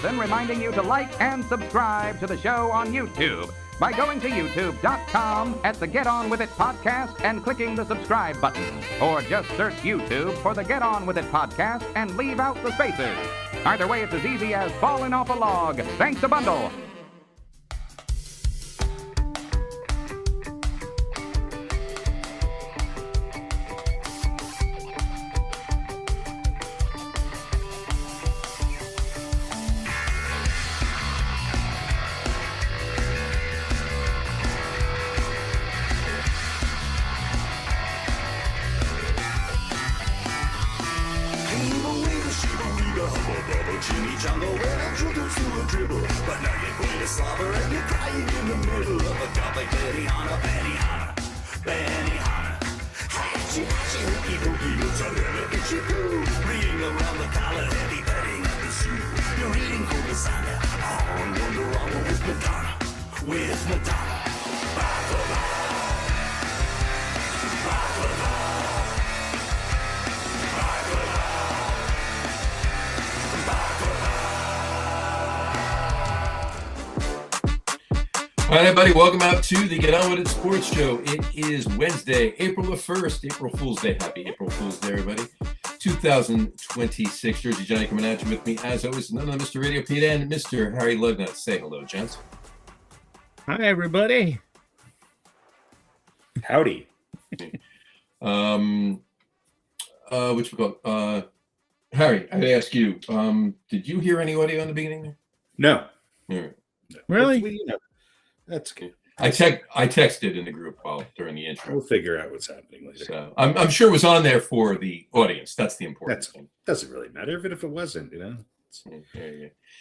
And reminding you to like and subscribe to the show on YouTube by going to youtube.com at the Get On With It podcast and clicking the subscribe button. Or just search YouTube for the Get On With It podcast and leave out the spaces. Either way, it's as easy as falling off a log. Thanks a bundle. All right, everybody, welcome out to the Get On With It Sports Show. It is Wednesday, April the 1st, April Fool's Day. Happy April Fool's Day, everybody. 2026, Jersey Johnny coming at you with me, as always, none other Mr. RadioPete and Mr. Harry Lug Nutz. Say hello, gents. Hi, everybody. Howdy. Which we call Harry, I ask you, did you hear any audio in the beginning there? No. Yeah. Really? That's good. I texted in the group during the intro. We'll figure out what's happening later. So I'm sure it was on there for the audience. That's the important thing. Doesn't really matter, even if it wasn't, you know.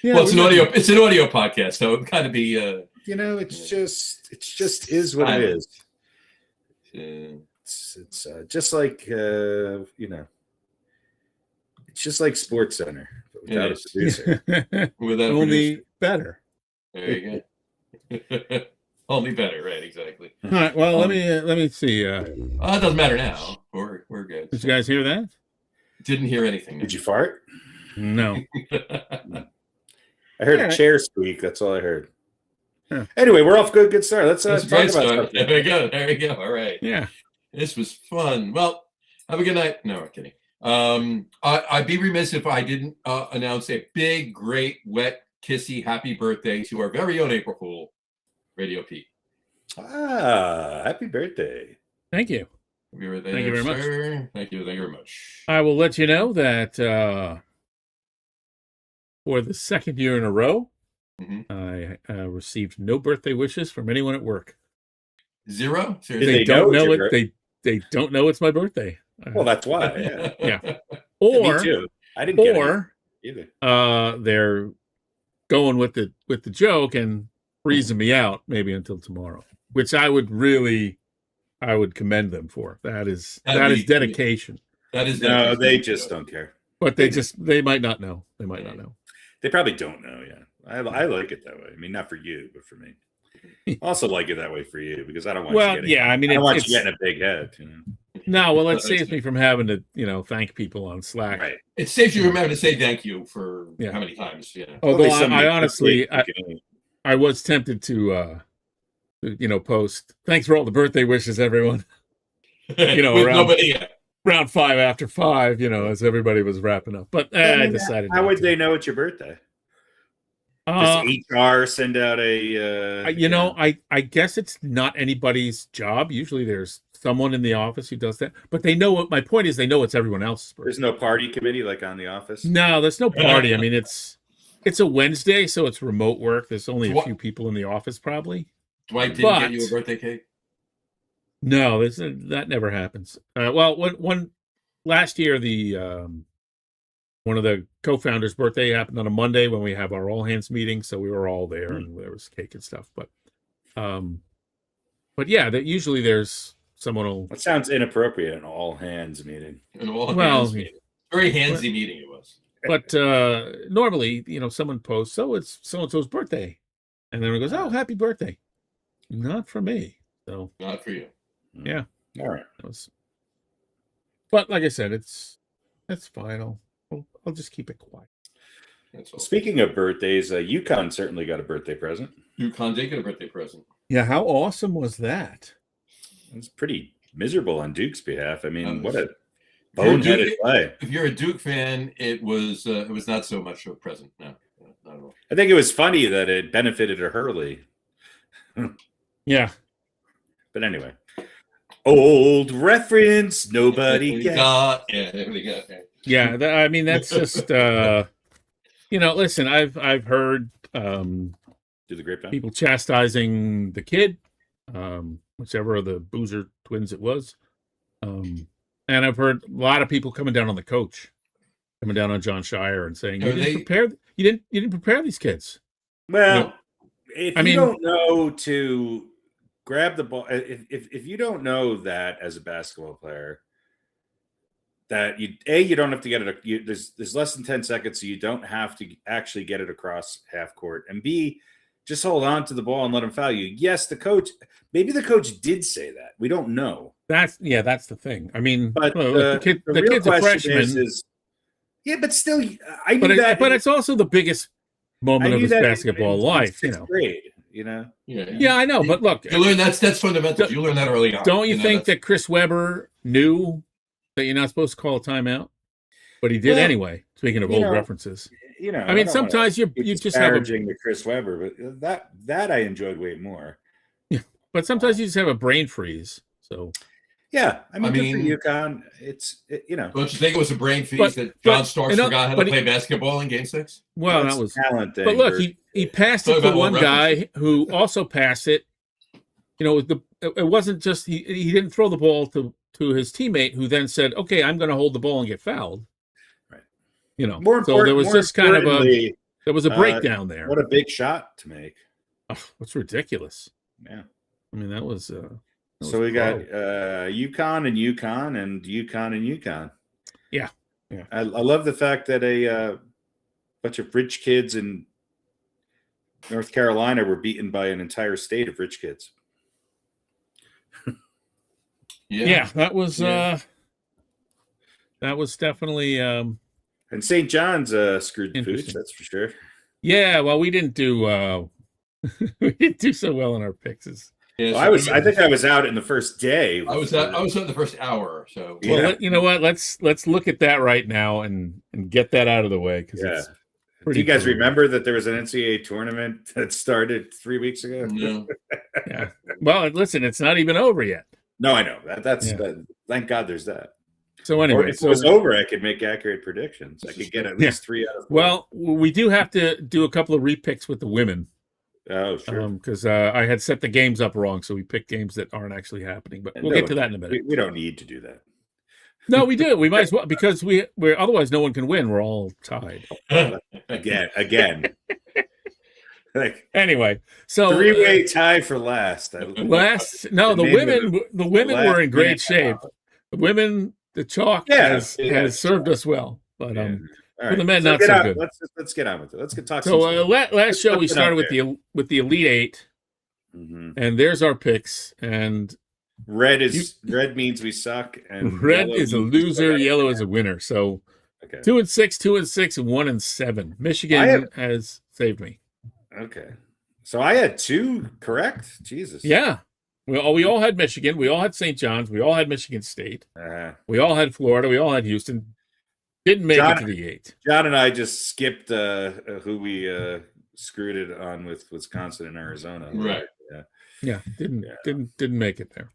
Yeah, well, it's an audio podcast, so it kind of be it's just is what it is. It's just like it's just like Sports Center, but without a producer. Without Only better. There you go. Only better, right? Exactly. All right. Well, let me see. It doesn't matter now. We're good. Did you guys hear that? Didn't hear anything. Did you fart? No. I heard a chair squeak. That's all I heard. Huh. Anyway, we're off good start. Let's talk about stuff. There we go. There we go. All right. Yeah. This was fun. Well, have a good night. No, I'm kidding. I'd be remiss if I didn't announce a big, great, wet, kissy happy birthday to our very own April Fool, RadioPete. Happy birthday. Thank you. Thank you very much. Thank you very much. I will let you know that for the second year in a row, I received no birthday wishes from anyone at work. Zero? They don't know it. They don't know it's my birthday. Well, that's why. Yeah. Or me too. I didn't get it either. They're going with the joke and freezing me out maybe until tomorrow, which I would commend them for. That is dedication. That is no, they just don't care. But they might not know. They might not know. They probably don't know. Yeah, I like it that way. I mean, not for you, but for me. I also like it that way for you because I don't want you getting. I don't want you getting a big head. You know? No, well, it saves me from having to, thank people on Slack. Right. It saves you from having to say thank you for how many times. Although I honestly, I was tempted to, post thanks for all the birthday wishes, everyone. Around 5 after 5, as everybody was wrapping up. But I decided. How would they know it's your birthday? Does HR send out a? I guess it's not anybody's job. Usually, there's someone in the office who does that. But they know what my point is. They know it's everyone else's birthday. There's no party committee like on the office. No, there's no party. I mean, it's a Wednesday, so it's remote work. There's only a few people in the office, probably. Dwight didn't get you a birthday cake. No, that never happens. One last year, the one of the co-founders' birthday happened on a Monday when we have our all hands meeting, so we were all there and there was cake and stuff. But yeah, that usually there's someone will. That sounds inappropriate. An all hands meeting. Hands meeting. Very handsy meeting it was. But normally, someone posts, so it's so and so's birthday, and then it goes, "Oh, happy birthday!" Not for me. So not for you. Yeah. All right. But like I said, that's fine. I'll just keep it quiet. That's all. Speaking of birthdays, UConn certainly got a birthday present. UConn did get a birthday present. Yeah, how awesome was that? It was pretty miserable on Duke's behalf. I mean, what a If you're a boneheaded Duke- play. If you're a Duke fan, it was not so much of a present. No, not at all. I think it was funny that it benefited a Hurley. Yeah. But anyway, old reference, nobody gets. Yeah, there we go. Yeah, I mean that's just listen, I've heard Do the grapevine. people chastising the kid, whichever of the Boozer twins it was. And I've heard a lot of people coming down on the coach, coming down on John Shire and saying you didn't prepare these kids. Well, if you don't know to grab the ball, if you don't know that as a basketball player, that you don't have to get it. There's less than 10 seconds, so you don't have to actually get it across half court. And B, just hold on to the ball and let him foul you. Yes, maybe the coach did say that. We don't know. That's the thing. I mean, but the kid's a freshman. But still, I knew that. But it's also the biggest moment of his basketball life. Grade, Yeah, I know. But look, you learn that's fundamental. You learn that early on. Don't you think that Chris Webber knew that you're not supposed to call a timeout? But he did anyway. Speaking of old references, I mean, sometimes you just have the Chris Webber, but that I enjoyed way more. Yeah, but sometimes you just have a brain freeze. So. Yeah, I mean, good for UConn. Don't you think it was a brain freeze that John Starks forgot how to play basketball in Game 6? Well, that was talent thing. But look, he passed it to one guy who also passed it. It wasn't just he didn't throw the ball to his teammate, who then said, "Okay, I'm going to hold the ball and get fouled." Right. So there was just kind of there was a breakdown there. What a big shot to make! Oh, that's ridiculous. Yeah, I mean that was. So we got UConn and UConn and UConn and UConn. Yeah. I love the fact that a bunch of rich kids in North Carolina were beaten by an entire state of rich kids. Yeah, that was definitely and St. John's screwed the pooch, that's for sure. Yeah, well, we didn't do so well in our picks. Yeah, well, I think I was out in the first day. I was out in the first hour. So well, you know what? Let's look at that right now and get that out of the way because it's do you guys remember that there was an NCAA tournament that started 3 weeks ago? No. Yeah. Well, listen, it's not even over yet. No, I know that's thank God there's that. So anyway, or if it was over, I could make accurate predictions. I could get at least 3 out of 4. Well, we do have to do a couple of repicks with the women. Oh, sure. Because I had set the games up wrong, so we picked games that aren't actually happening. But we'll get to that in a minute. We don't need to do that. No, we do. We might as well because we're otherwise no one can win. We're all tied again. Anyway, so 3-way tie for last. The women were in great shape. The women, the chalk has served us well, but for the men, not so good. Let's get on with it. Let's get talk. So last show we started with the Elite Eight, and there's our picks. And red means we suck, and red is a loser. Yellow is a winner. So 2-6, 2-6, and 1-7. Michigan has saved me. Okay, so I had 2 correct. Jesus. Yeah. We all had Michigan. We all had St. John's. We all had Michigan State. We all had Florida. We all had Houston. Didn't make it to the 8. John and I just skipped who we screwed it on with Wisconsin and Arizona. Right. Yeah. Didn't make it there.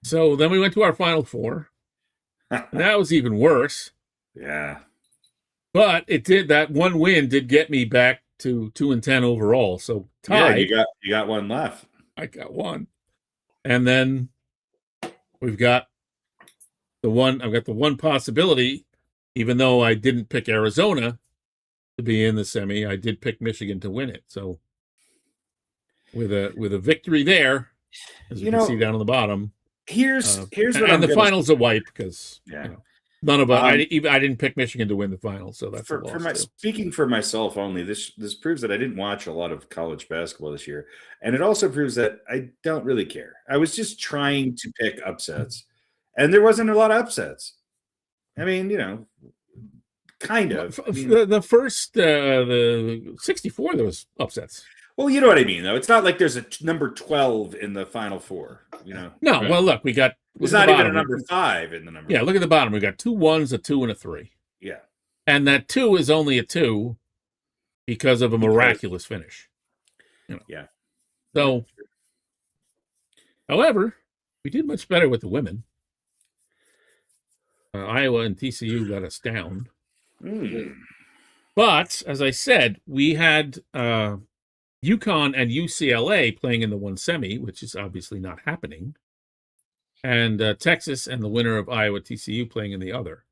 So then we went to our Final Four. That was even worse. Yeah. But that one win did get me back to 2-10 overall. So tied. Yeah, you got one left. I got one. And then we've got I've got the one possibility, even though I didn't pick Arizona to be in the semi, I did pick Michigan to win it. So with a victory there, as you can see down on the bottom. Here's what and the final's a wipe because none of us. I didn't pick Michigan to win the final, so that's speaking for myself only. This proves that I didn't watch a lot of college basketball this year, and it also proves that I don't really care. I was just trying to pick upsets, and there wasn't a lot of upsets. I mean, kind of. I mean, The first, the 64, there was upsets. well, you know what I mean, though. It's not like there's a number 12 in the Final Four. No. Right. Well, look, we got. There's not even a number 5 in the number. Yeah, look at the bottom. We got 2 1s, a 2, and a 3. Yeah. And that 2 is only a 2 because of a miraculous finish. Yeah. So, however, we did much better with the women. Iowa and TCU got us down. But, as I said, we had UConn and UCLA playing in the one semi, which is obviously not happening. And Texas and the winner of Iowa TCU playing in the other.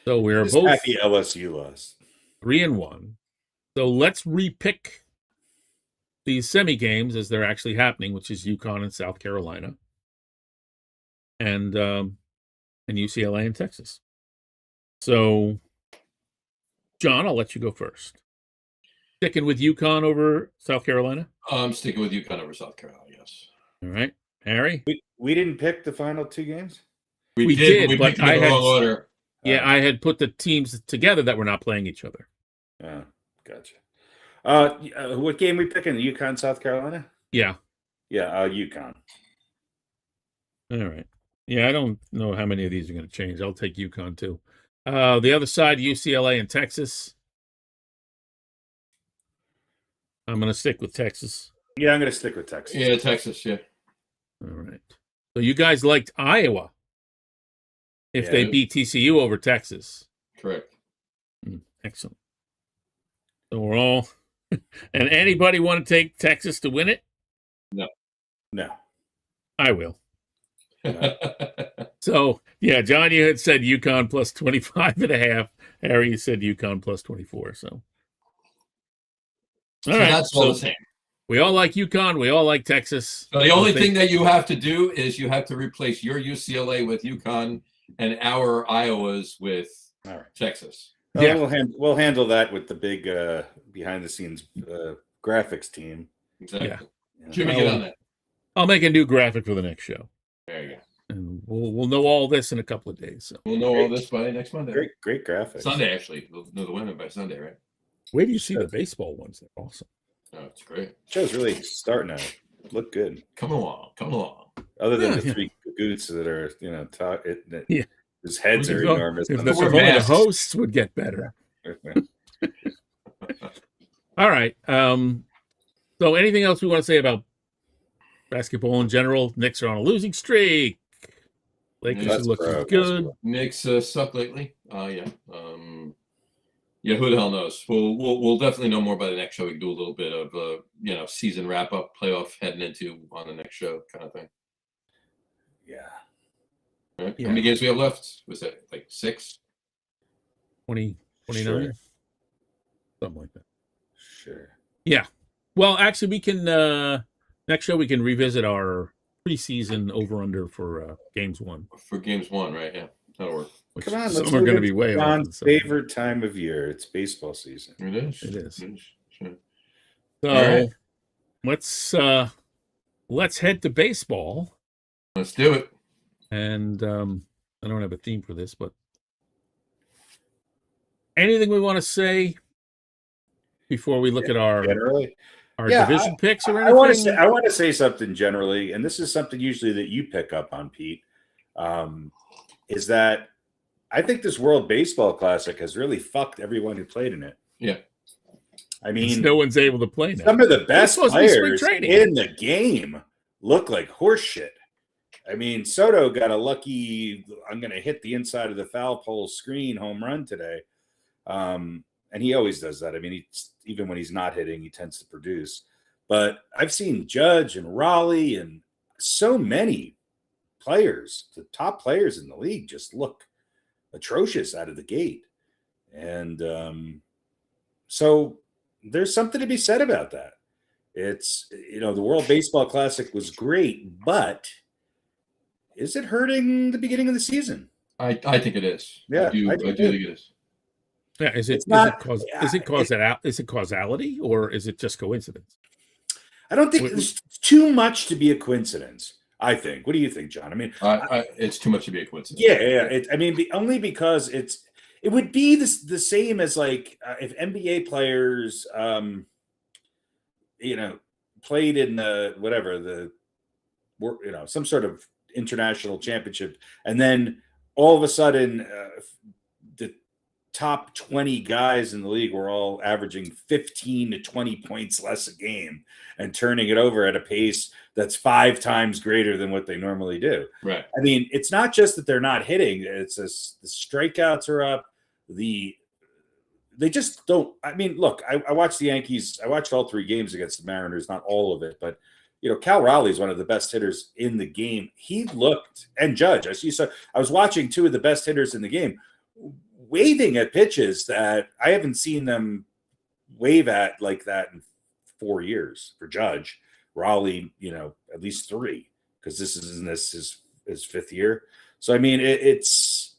So we're both happy LSU lost 3-1. So let's repick these semi games as they're actually happening, which is UConn and South Carolina, and UCLA and Texas. So, John, I'll let you go first. Sticking with UConn over South Carolina? I'm sticking with UConn over South Carolina, yes. All right. Harry? We didn't pick the final 2 games? We did, we but picked them in the wrong order. Yeah, I had put the teams together that were not playing each other. Oh, gotcha. What game we picking? UConn, South Carolina? Yeah. Yeah, UConn. All right. Yeah, I don't know how many of these are going to change. I'll take UConn too. The other side, UCLA and Texas. I'm going to stick with Texas. Yeah, I'm going to stick with Texas. Yeah, Texas, yeah. All right. So you guys liked Iowa if they beat TCU over Texas. Correct. Excellent. So we're all... And anybody want to take Texas to win it? No. I will. So, yeah, John, you had said UConn plus 25.5. Harry, you said UConn plus 24. So, all right. That's all the same. We all like UConn. We all like Texas. So the only thing that you have to do is you have to replace your UCLA with UConn and our Iowas with Texas. Yeah, we'll handle that with the big behind the scenes graphics team. Exactly. Yeah. Jimmy, get on that. I'll make a new graphic for the next show. There you go. And we'll know all this in a couple of days. So we'll know all this by next Monday. Great graphics. Sunday, actually. We'll know the winner by Sunday, right? Where do you see the baseball ones? They're awesome. Oh, it's great. Show's really starting to look good. Come along. Other than the 3 goots that are, whose heads are enormous. If the hosts would get better. All right. So anything else we want to say about basketball in general? Knicks are on a losing streak. Lakers are looking good. Knicks suck lately. Yeah, who the hell knows? We'll definitely know more by the next show. We can do a little bit of season wrap up, playoff heading into on the next show kind of thing. Yeah. Right. Yeah. How many games we have left? Was that like 6? 20, 29? Sure. Something like that. Sure. Yeah. Well, actually, we can next show we can revisit our preseason over under for games 1. For games 1, right? Yeah, that'll work. Come on, some are going to be way off. John's favorite time of year. It's baseball season. It is. It is. Sure. So let's head to baseball. Let's do it. And I don't have a theme for this, but anything we want to say before we look at our division picks or anything? I want to say something generally, and this is something usually that you pick up on, Pete. Is that I think this World Baseball Classic has really fucked everyone who played in it. Yeah. I mean, no one's able to play now. Some of the best players in the game look like horse shit. I mean, Soto got a lucky, I'm going to hit the inside of the foul pole screen home run today. And he always does that. I mean, even when he's not hitting, he tends to produce. But I've seen Judge and Raleigh and so many players, the top players in the league, just look atrocious out of the gate. And so there's something to be said about that. It's, the World Baseball Classic was great, but is it hurting the beginning of the season? I think it is. Yeah, I do think it is. Yeah, is it causality or is it just coincidence? I don't think there's too much to be a coincidence. I think. What do you think, John? I mean, it's too much to be a coincidence. Yeah. Only because it would be the same as like if NBA players, played in some sort of international championship, and then all of a sudden the top 20 guys in the league were all averaging 15 to 20 points less a game and turning it over at a pace that's 5 times greater than what they normally do. Right. I mean, it's not just that they're not hitting, it's just the strikeouts are up. They just don't. I mean, look, I watched the Yankees. I watched all 3 games against the Mariners, not all of it, but Cal Raleigh is one of the best hitters in the game. He looked, and Judge, I was watching 2 of the best hitters in the game waving at pitches that I haven't seen them wave at like that in 4 years. For Judge, Raleigh, at least 3, because this is his 5th year. So I mean, it's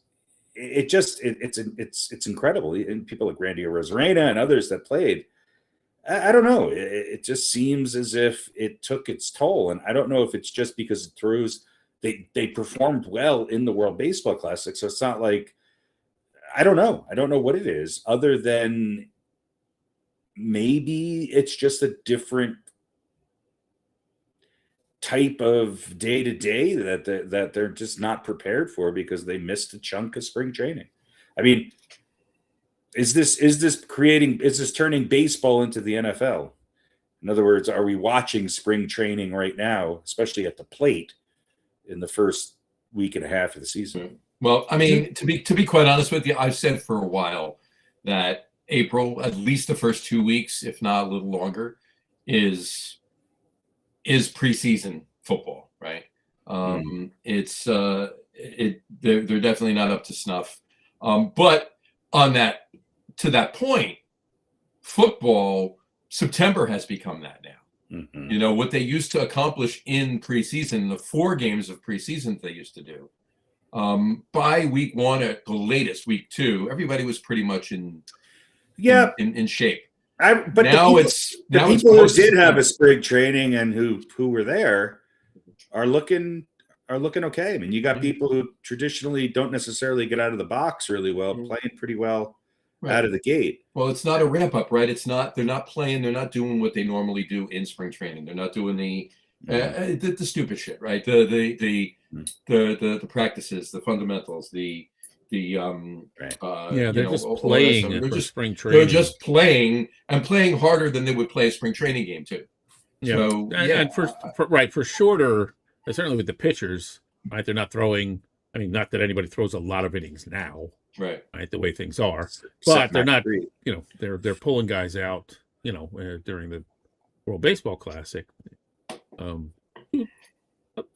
incredible. And people like Randy Arozarena and others that played, I don't know. It just seems as if it took its toll, and I don't know if it's just because it throws. They performed well in the World Baseball Classic, so it's not like. I don't know. I don't know what it is, other than maybe it's just a different type of day-to-day that they're just not prepared for because they missed a chunk of spring training. I mean, is this turning baseball into the NFL? In other words, are we watching spring training right now, especially at the plate, in the first week and a half of the season? Well, I mean, to be quite honest with you, I've said for a while that April, at least the first 2 weeks, if not a little longer, is preseason football, right? It's they're definitely not up to snuff. But to that point, football, September has become that now. Mm-hmm. What they used to accomplish in preseason, the 4 games of preseason they used to do. By week 1 at the latest, week 2, everybody was pretty much in shape. But people who did have a spring training and who were there are looking okay. I mean, you got people who traditionally don't necessarily get out of the box really well, playing pretty well out of the gate. Well, it's not a ramp up, right? They're not playing. They're not doing what they normally do in spring training. They're not doing the stupid shit, right? The practices, the fundamentals, they're just playing for spring training. They're just playing and playing harder than they would play a spring training game too. Yeah, so, and for shorter, certainly with the pitchers, right? They're not throwing. I mean, not that anybody throws a lot of innings now, right? The way things are, but they're not. They're pulling guys out. During the World Baseball Classic, a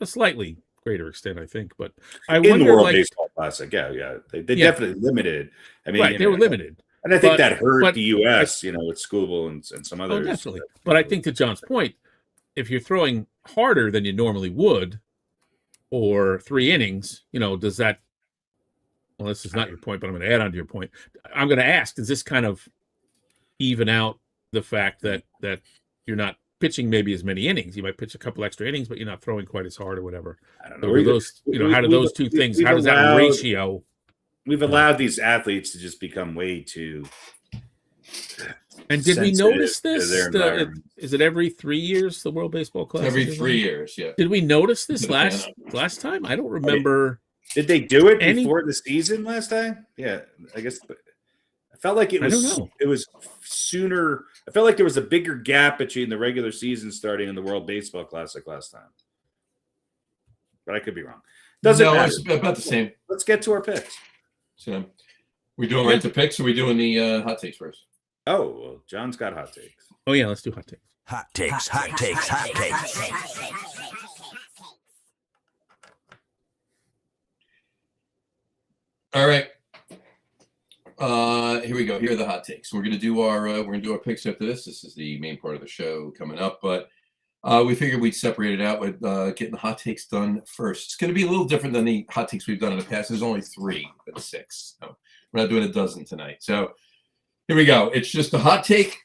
slightly greater extent, I think. But I wonder, the World Baseball Classic, they definitely limited. I mean, they were limited, and I think that hurt the U.S. with Scooble and some others. Oh, definitely. But I think to John's point, if you're throwing harder than you normally would, or 3 innings, does that? Well, this is not your point, but I'm going to add on to your point. I'm going to ask: does this kind of even out the fact that you're not pitching maybe as many innings? You might pitch a couple extra innings, but you're not throwing quite as hard or whatever. I don't know. How do those two things? How does that ratio? We've allowed these athletes to just become way too. And did we notice this? Is it every 3 years the World Baseball Classic? Every 3 years, yeah. Did we notice this last time? I don't remember. Did they do it before the season last time? Yeah, I guess. I felt like it was. I don't know. It was sooner. I felt like there was a bigger gap between the regular season starting and the World Baseball Classic last time. But I could be wrong. Doesn't matter. It's about the same. Let's get to our picks. So, we're doing right to picks, or are we doing the hot takes first? Oh, well, John's got hot takes. Oh yeah, let's do hot takes. Hot takes. All right. Here we go. Here are the hot takes. We're gonna do our picks after this. This is the main part of the show coming up, but we figured we'd separate it out with getting the hot takes done first. It's gonna be a little different than the hot takes we've done in the past. There's only 3 but 6. So we're not doing a dozen tonight. So here we go. It's just a hot take,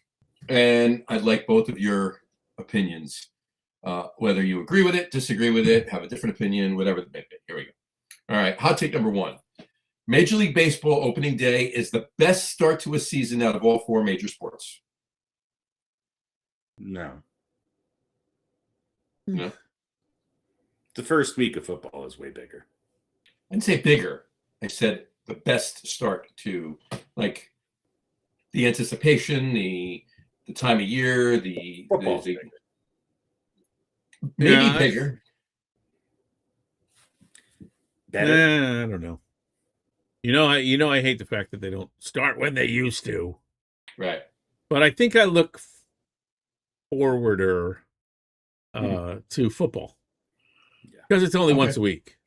and I'd like both of your opinions, whether you agree with it, disagree with it, have a different opinion, whatever the may be. Here we go. All right. Hot take number 1. Major League Baseball opening day is the best start to a season out of all 4 major sports. No. No. The first week of football is way bigger. I didn't say bigger. I said the best start to, like, the anticipation, the time of year, maybe bigger. Better. I don't know. I hate the fact that they don't start when they used to. Right. But I think I look forwarder to football because it's only once a week.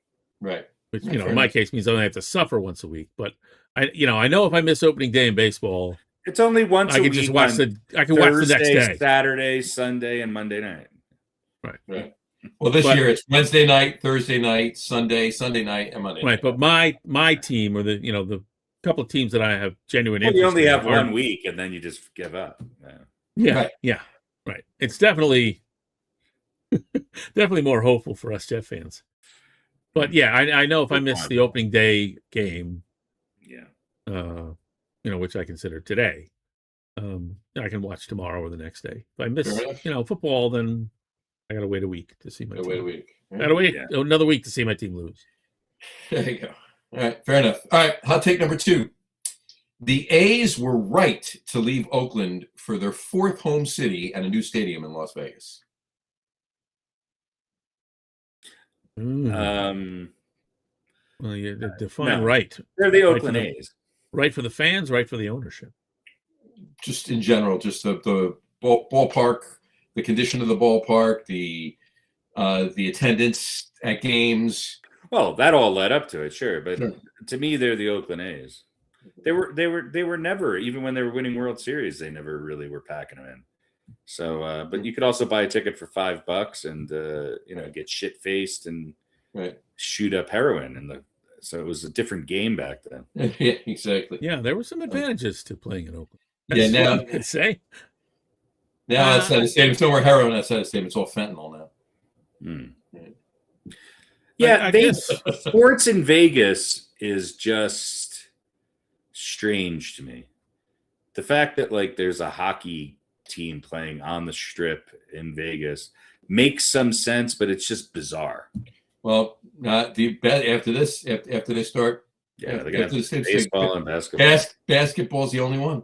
Right. Which, in my case means I only have to suffer once a week. But I know if I miss opening day in baseball, it's only once a week. Just watch I can watch the next day. Saturday, Sunday, and Monday night. Right. Well, this year it's Wednesday night, Thursday night, Sunday night, and Monday night. But my team, or the couple of teams that I have genuine interest in. You only have 1 week, and then you just give up. Yeah. Right. It's definitely more hopeful for us Jet fans. But yeah, I know if I miss the opening day game, which I consider today, I can watch tomorrow or the next day. If I miss, football, then I got to wait a week to see my team. Wait a week. Right? Got to wait another week to see my team lose. There you go. All right, fair enough. All right, hot take number 2. The A's were right to leave Oakland for their 4th home city and a new stadium in Las Vegas. Well, you define right. They're the Oakland A's. Right for the fans, right for the ownership. Just in general, just the ballpark, the condition of the ballpark, the attendance at games. Well, that all led up to it, sure. But to me, they're the Oakland A's. They were never, even when they were winning World Series, they never really were packing them in. So, but you could also buy a ticket for $5 and get shit faced and shoot up heroin, so it was a different game back then. Yeah, exactly. Yeah, there were some advantages to playing in Oakland. That's now you could say. Now outside the stadium, it's no more heroin outside the stadium. It's all fentanyl now. Yeah, sports in Vegas is just strange to me. The fact that there's a hockey team playing on the Strip in Vegas makes some sense, but it's just bizarre. Well, after they start, they got baseball and basketball. Basketball's the only one.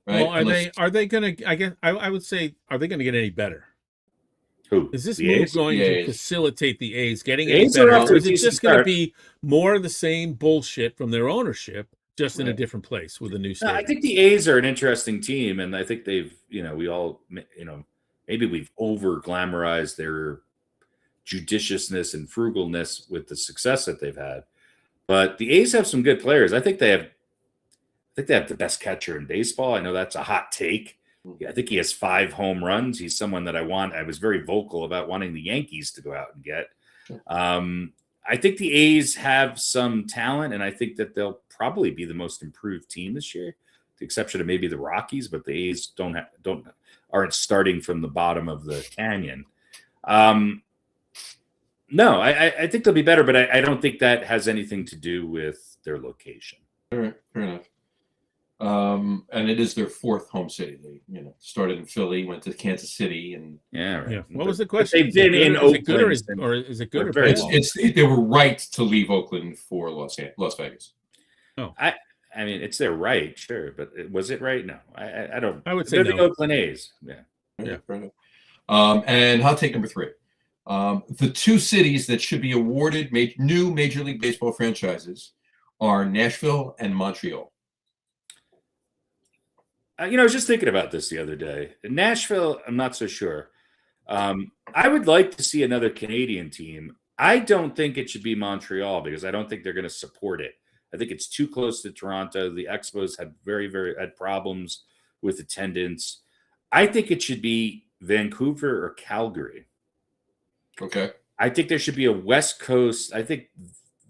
Right? Well, are they going to? I guess I would say, are they going to get any better? Who is this the move A's? going The to A's. facilitate the A's getting A's any better? are off to Or a is it decent just going to start. be more of the same bullshit from their ownership, just in a different place with a new stadium? I think the A's are an interesting team, and I think they've, we all, maybe we've over glamorized their judiciousness and frugalness with the success that they've had. But the A's have some good players. I think they have the best catcher in baseball. I know that's a hot take. I think he has 5 home runs. He's someone that I was very vocal about wanting the Yankees to go out and get. I think the A's have some talent, and I think that they'll probably be the most improved team this year, with the exception of maybe the Rockies, but the A's aren't starting from the bottom of the canyon. No, I think they'll be better, but I don't think that has anything to do with their location. All right, fair enough. And it is their 4th home city. They, started in Philly, went to Kansas City, and What was the question? They've been in Oakland, or is it good or bad? They were right to leave Oakland for Las Vegas. Oh, I mean, it's their right, sure, but was it right? No, I don't. I would say they're the Oakland A's. Yeah, fair enough. And hot take number 3. The 2 cities that should be awarded new Major League Baseball franchises are Nashville and Montreal. I was just thinking about this the other day. In Nashville, I'm not so sure. I would like to see another Canadian team. I don't think it should be Montreal because I don't think they're going to support it. I think it's too close to Toronto. The Expos had had problems with attendance. I think it should be Vancouver or Calgary. Okay. I think there should be a West Coast. I think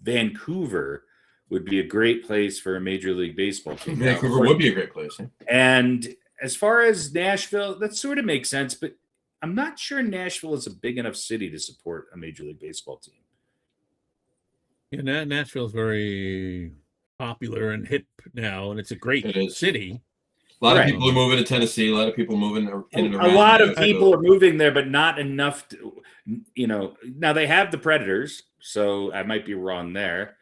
Vancouver would be a great place for a Major League Baseball team. Vancouver would be a great place. Yeah. And as far as Nashville, that sort of makes sense, but I'm not sure Nashville is a big enough city to support a Major League Baseball team. Yeah, Nashville's very popular and hip now, and it's a great city. A lot of people are moving to Tennessee. A lot of people moving in and around. A lot of people are moving there, but not enough to, now they have the Predators, so I might be wrong there.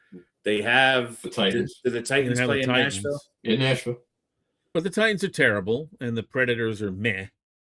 They have the Titans. Do the Titans play in Nashville? In Nashville. But the Titans are terrible, and the Predators are meh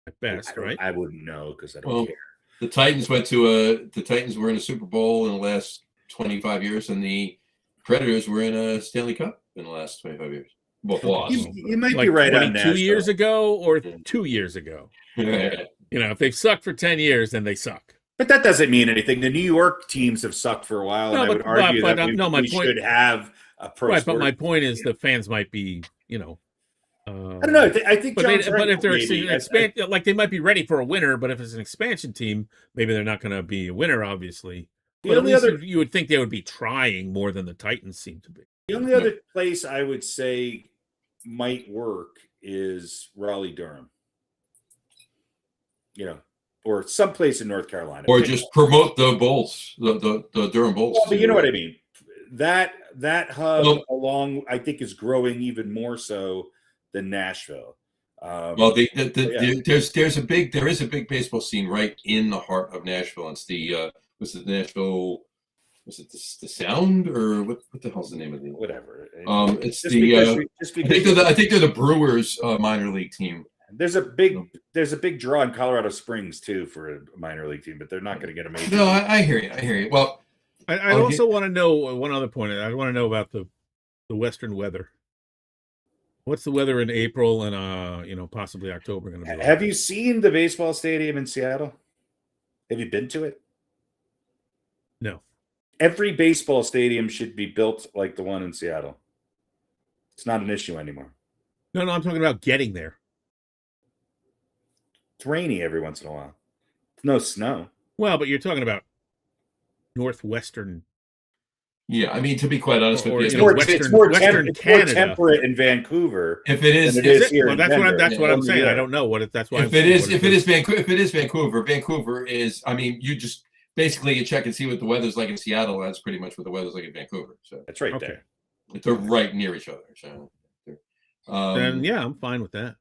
at best, right? I wouldn't know because I don't care. The Titans the Titans were in a Super Bowl in the last 25 years, and the Predators were in a Stanley Cup in the last 25 years. Both lost. You might be right on that. 2 years ago or 2 years ago. If they've sucked for 10 years, then they suck. But that doesn't mean anything. The New York teams have sucked for a while, and I would argue that we should have a pro. Right, but my point is the fans might be, I don't know. I think, but if they're like they might be ready for a winner, but if it's an expansion team, maybe they're not going to be a winner, obviously. But at least you would think they would be trying more than the Titans seem to be. The only other place I would say might work is Raleigh-Durham. Or someplace in North Carolina. Or just promote the Bulls, the Durham Bulls. Well, but you know what I mean. That hub I think is growing even more so than Nashville. There is a big baseball scene right in the heart of Nashville. It's the the Sound, or what the hell's the name of the whatever? It's I think they're the Brewers minor league team. There's a big draw in Colorado Springs too for a minor league team, but they're not going to get a major. No, I hear you. Well, I also want to know one other point. I want to know about the Western weather. What's the weather in April and possibly October going to be like? Have you seen the baseball stadium in Seattle? Have you been to it? No. Every baseball stadium should be built like the one in Seattle. It's not an issue anymore. No, I'm talking about getting there. It's rainy every once in a while. No snow. Well, but you're talking about northwestern. Yeah, I mean, to be quite honest with you, it's more temperate in Vancouver. If it is, well, that's what I'm saying. I don't know that's why. If it is Vancouver, Vancouver is. I mean, you just basically you check and see what the weather's like in Seattle. That's pretty much what the weather's like in Vancouver. So that's right there. They're right near each other. So, then yeah, I'm fine with that.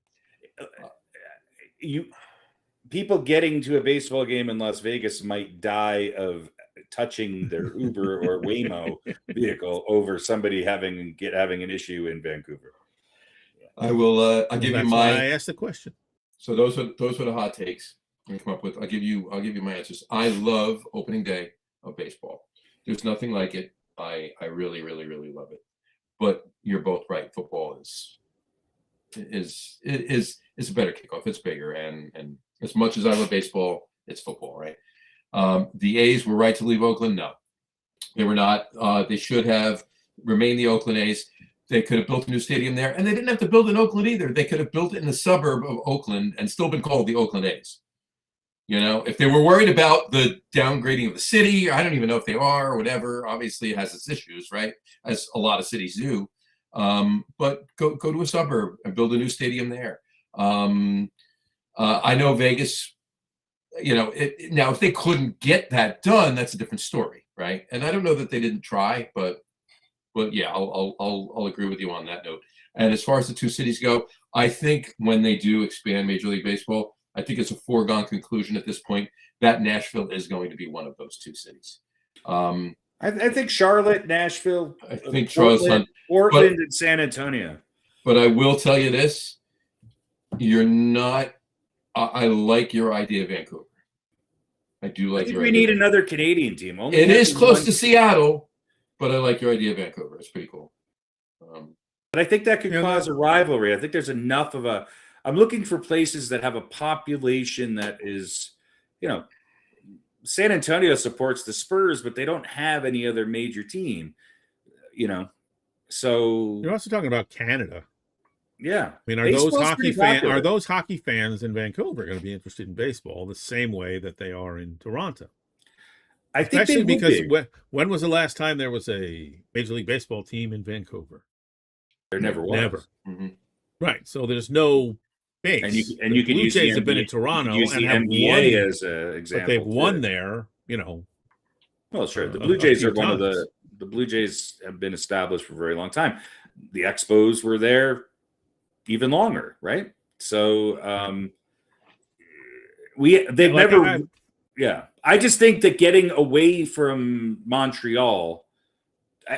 People getting to a baseball game in Las Vegas might die of touching their Uber or Waymo vehicle over somebody having an issue in Vancouver. I will. I'll give you my. I asked the question. So those are the hot takes I come up with. I'll give you my answers. I love opening day of baseball. There's nothing like it. I really, really, really love it. But you're both right. Football is a better kickoff. It's bigger, and as much as I love baseball, it's football, right? The A's were right to leave Oakland. No, they were not. They should have remained the Oakland A's. They could have built a new stadium there, and they didn't have to build in Oakland either. They could have built it in the suburb of Oakland and still been called the Oakland A's. If they were worried about the downgrading of the city, I don't even know if they are or whatever. Obviously, it has its issues, right? As a lot of cities do. But go to a suburb and build a new stadium there. I know Vegas. Now, if they couldn't get that done, that's a different story, right? And I don't know that they didn't try, but yeah, I'll agree with you on that note. And as far as the two cities go, I think when they do expand Major League Baseball, I think it's a foregone conclusion at this point that Nashville is going to be one of those two cities. I think Charlotte, Nashville, I think Portland, and San Antonio. But I will tell you this: you're not. I like your idea of Vancouver. I do like. I think we need another Canadian team. It is close to Seattle, but I like your idea of Vancouver. It's pretty cool. But I think that could cause a rivalry. I think there's enough of a. I'm looking for places that have a population that is, San Antonio supports the Spurs, but they don't have any other major team. So you're also talking about Canada. Yeah, I mean, are those hockey fans in Vancouver going to be interested in baseball the same way that they are in Toronto? I think especially because when was the last time there was a Major League Baseball team in Vancouver? There never was. Never. Mm-hmm. Right. So there's no base. And you can Blue use Jays the have been in Toronto and have NBA won, as an example. but they've won there. Well, sure. The Blue Jays are one of the the Blue Jays have been established for a very long time. The Expos were there even longer, right? So I just think that getting away from Montreal,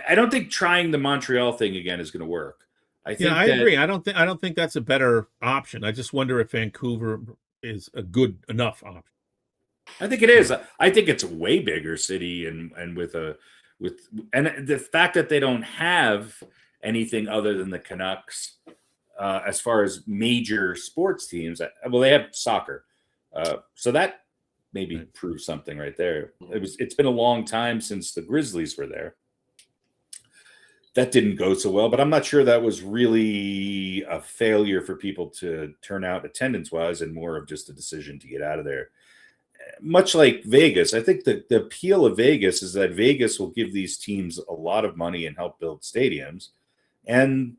I don't think trying the Montreal thing again is going to work. I agree. I don't think that's a better option. I just wonder if Vancouver is a good enough option. I think it is. I think it's a way bigger city, and the fact that they don't have anything other than the Canucks as far as major sports teams. Well, they have soccer, so that maybe proves something right there. It's been a long time since the Grizzlies were there. That didn't go so well, but I'm not sure that was really a failure for people to turn out attendance-wise, and more of just a decision to get out of there. Much like Vegas, I think the appeal of Vegas is that Vegas will give these teams a lot of money and help build stadiums. And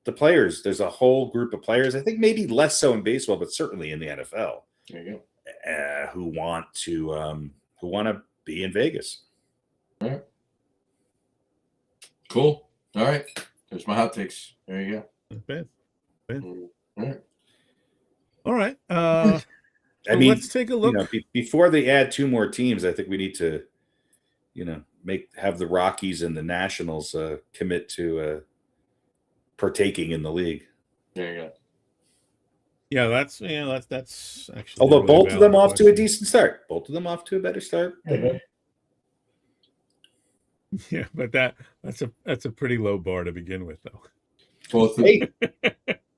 the players, there's a whole group of players, I think maybe less so in baseball, but certainly in the NFL, there you go, who want to be in Vegas. All right. Cool. All right. There's my hot takes. There you go. Okay. All right. So let's take a look. Before they add 2 more teams, I think we need to, have the Rockies and the Nationals commit to partaking in the league. There you go. Yeah, that's actually. Although really both of them off to a decent start, both of them off to a better start. Mm-hmm. Yeah, but that's a pretty low bar to begin with, though. Both.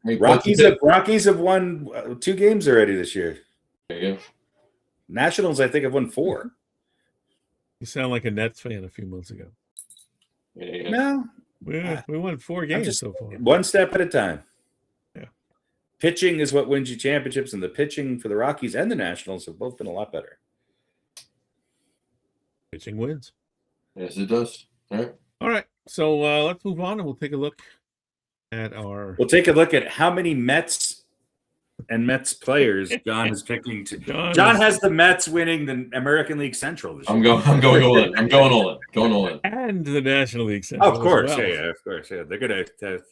Rockies have won 2 games already this year. There you go. Nationals, I think, have won 4. You sound like a Nets fan a few months ago. Yeah. No, we won 4 games so far. One step at a time. Yeah. Pitching is what wins you championships, and the pitching for the Rockies and the Nationals have both been a lot better. Pitching wins. Yes, it does. All right. So let's move on, and we'll take a look at We'll take a look at how many Mets and Mets players John is picking. John has the Mets winning the American League Central this year. I'm going all in. I'm going all in. And the National League Central. Of course, as well. yeah, of course, yeah. They're gonna have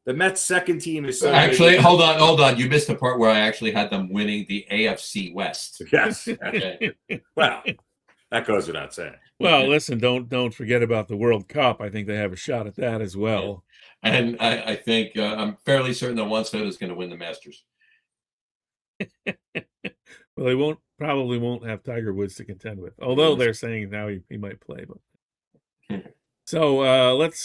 the Mets' second team is so actually big. Hold on. You missed the part where I actually had them winning the AFC West. Yes. Okay. Well, that goes without saying. Well, listen, don't forget about the World Cup. I think they have a shot at that as well. Yeah. And I think I'm fairly certain that one side is going to win the Masters. Well, they probably won't have Tiger Woods to contend with, although they're saying now he might play. But so let's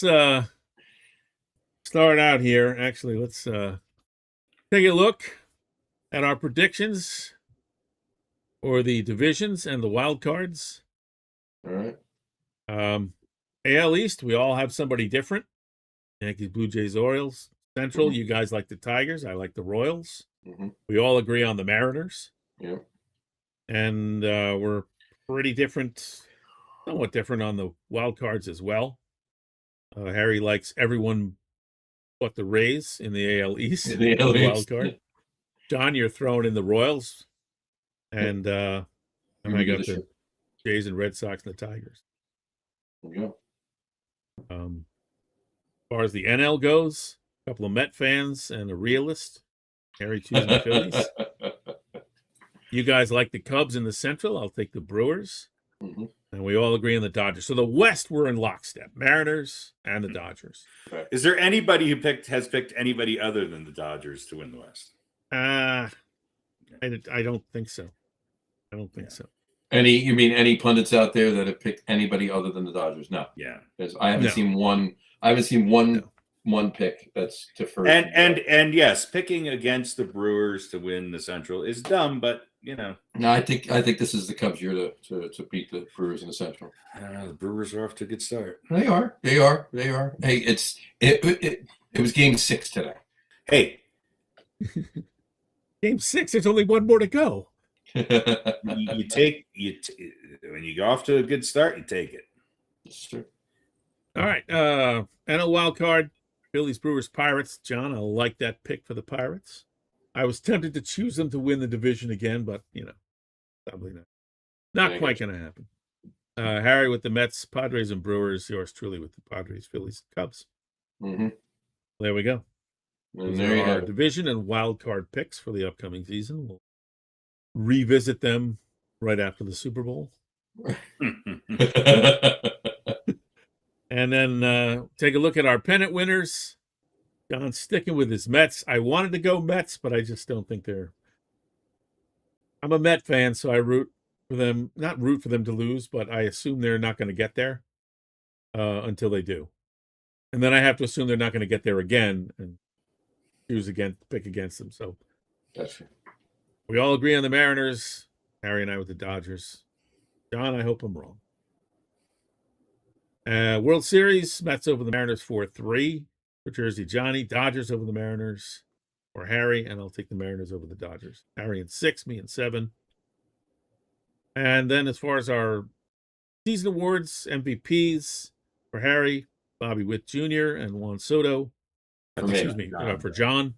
start out here. Actually, let's take a look at our predictions for the divisions and the wild cards. All right. AL East, we all have somebody different. Yankees, Blue Jays, Orioles. Central, you guys like the Tigers. I like the Royals. Mm-hmm. We all agree on the Mariners. Yeah. And we're pretty different, somewhat different on the wild cards as well. Harry likes everyone but the Rays in the AL East. In the AL East. Wild card. John, you're throwing in the Royals. And I got the Jays and Red Sox and the Tigers. There you go. As far as the NL goes, a couple of Met fans and a realist. Harry choosing the Phillies. You guys like the Cubs in the Central. I'll take the Brewers. Mm-hmm. And we all agree on the Dodgers. So the West, we're in lockstep. Mariners and the Dodgers. Is there anybody who has picked anybody other than the Dodgers to win the West? I don't think so. I don't think so. You mean any pundits out there that have picked anybody other than the Dodgers? No. Yeah. Because I haven't seen one. One pick that's to first. And yes, picking against the Brewers to win the Central is dumb, but No, I think this is the Cubs' year to beat the Brewers in the Central. I don't know. The Brewers are off to a good start. They are. Hey, it was Game 6 today. Hey, Game 6. There's only one more to go. when you go off to a good start, you take it. That's true. All right. NL wild card. Phillies, Brewers, Pirates. John, I like that pick for the Pirates. I was tempted to choose them to win the division again, but, probably not. Not quite going to happen. Harry with the Mets, Padres, and Brewers. Yours truly with the Padres, Phillies, Cubs. Mm-hmm. There we go. And Those there are you our have it. division and wild card picks for the upcoming season. We'll revisit them right after the Super Bowl. And then take a look at our pennant winners. John's sticking with his Mets. I wanted to go Mets, but I just don't think they're... I'm a Met fan, so I root for them. Not root for them to lose, but I assume they're not going to get there until they do. And then I have to assume they're not going to get there again and pick against them. So Gotcha. we all agree on the Mariners. Harry and I with the Dodgers. John, I hope I'm wrong. World Series, Mets over the Mariners 4-3 for Jersey Johnny. Dodgers over the Mariners for Harry, and I'll take the Mariners over the Dodgers. Harry in 6, me in 7. And then as far as our season awards, MVPs for Harry, Bobby Witt Jr. and Juan Soto. Excuse me, for John.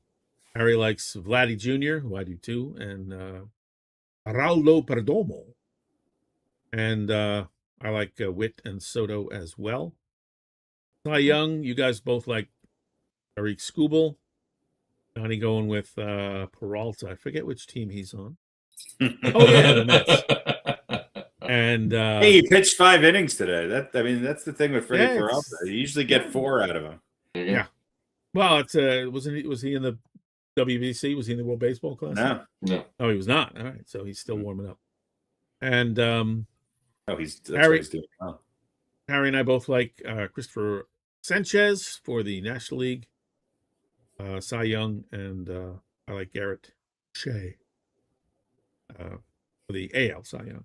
Harry likes Vladdy Jr., who I do too, and Raulo Perdomo. And I like Witt and Soto as well. Cy Young, you guys both like Eric Skubal. Johnny going with Peralta. I forget which team he's on. Oh, yeah, the Mets. And hey, he pitched 5 innings today. That's the thing with Freddie Peralta. You usually get 4 out of him. Yeah. Well, it's was he in the WBC? Was he in the World Baseball Classic? No. Oh, he was not. All right, so he's still warming up. And he's Harry, he's doing well. Harry and I both like Christopher Sanchez for the National League, Cy Young, and I like Garrett Shea for the AL Cy Young.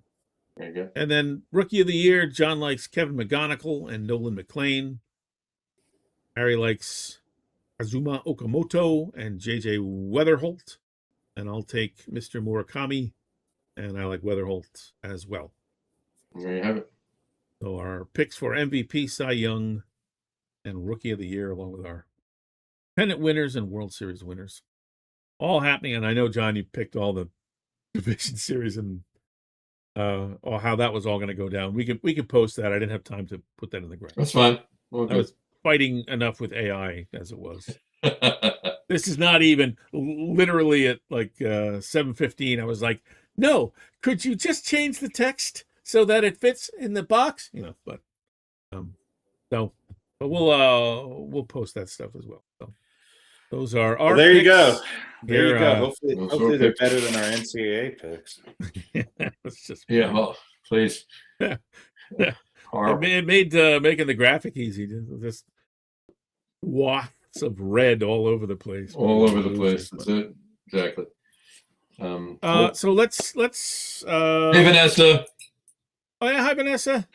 There you go. And then Rookie of the Year, John likes Kevin McGonigal and Nolan McLean. Harry likes Azuma Okamoto and JJ Weatherholt. And I'll take Mr. Murakami, and I like Weatherholt as well. There you have it. So our picks for MVP, Cy Young, and Rookie of the Year, along with our pennant winners and World Series winners, all happening. And I know, John, you picked all the division series and or how that was all going to go down. We could post that. I didn't have time to put that in the graph. That's fine. I was fighting enough with AI as it was. This is not even literally at like 7:15. I was like, no, could you just change the text so that it fits in the box? But we'll post that stuff as well. So those are our there picks. you go. There you go. Hopefully they're picks. better than our NCAA picks. It's just well, please. Yeah. It made making the graphic easy. Just wafts of red all over the place. All over the place. That's it. Exactly. So let's Hey, Vanessa. Oh yeah, hi Vanessa.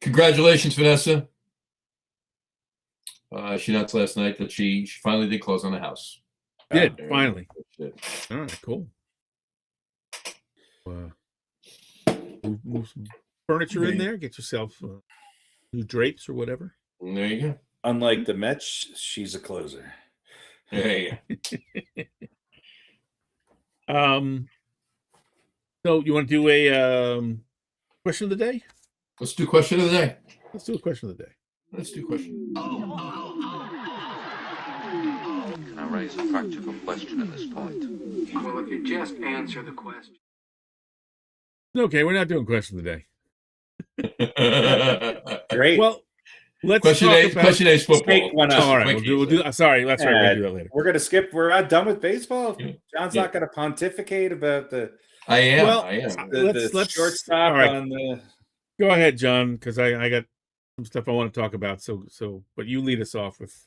Congratulations, Vanessa. She announced last night that she finally did close on the house. Finally. All right, cool. Move some furniture in there. Get yourself new drapes or whatever. There you go. Unlike the Mets, she's a closer. Yeah. So you want to do a question of the day? Let's do question of the day. Let's do a question of the day. Let's do question. Can I raise a practical question at this point? Well, if you just answer the question. Okay, we're not doing question of the day. Great. Well, let's question A's football. Take one up. All right, we'll do. Sorry, that's right. We'll do that later. We're gonna skip. We're not done with baseball. John's not gonna pontificate about the. I am. The shortstop right. on the. Go ahead, John, because I got some stuff I want to talk about. So, but you lead us off with.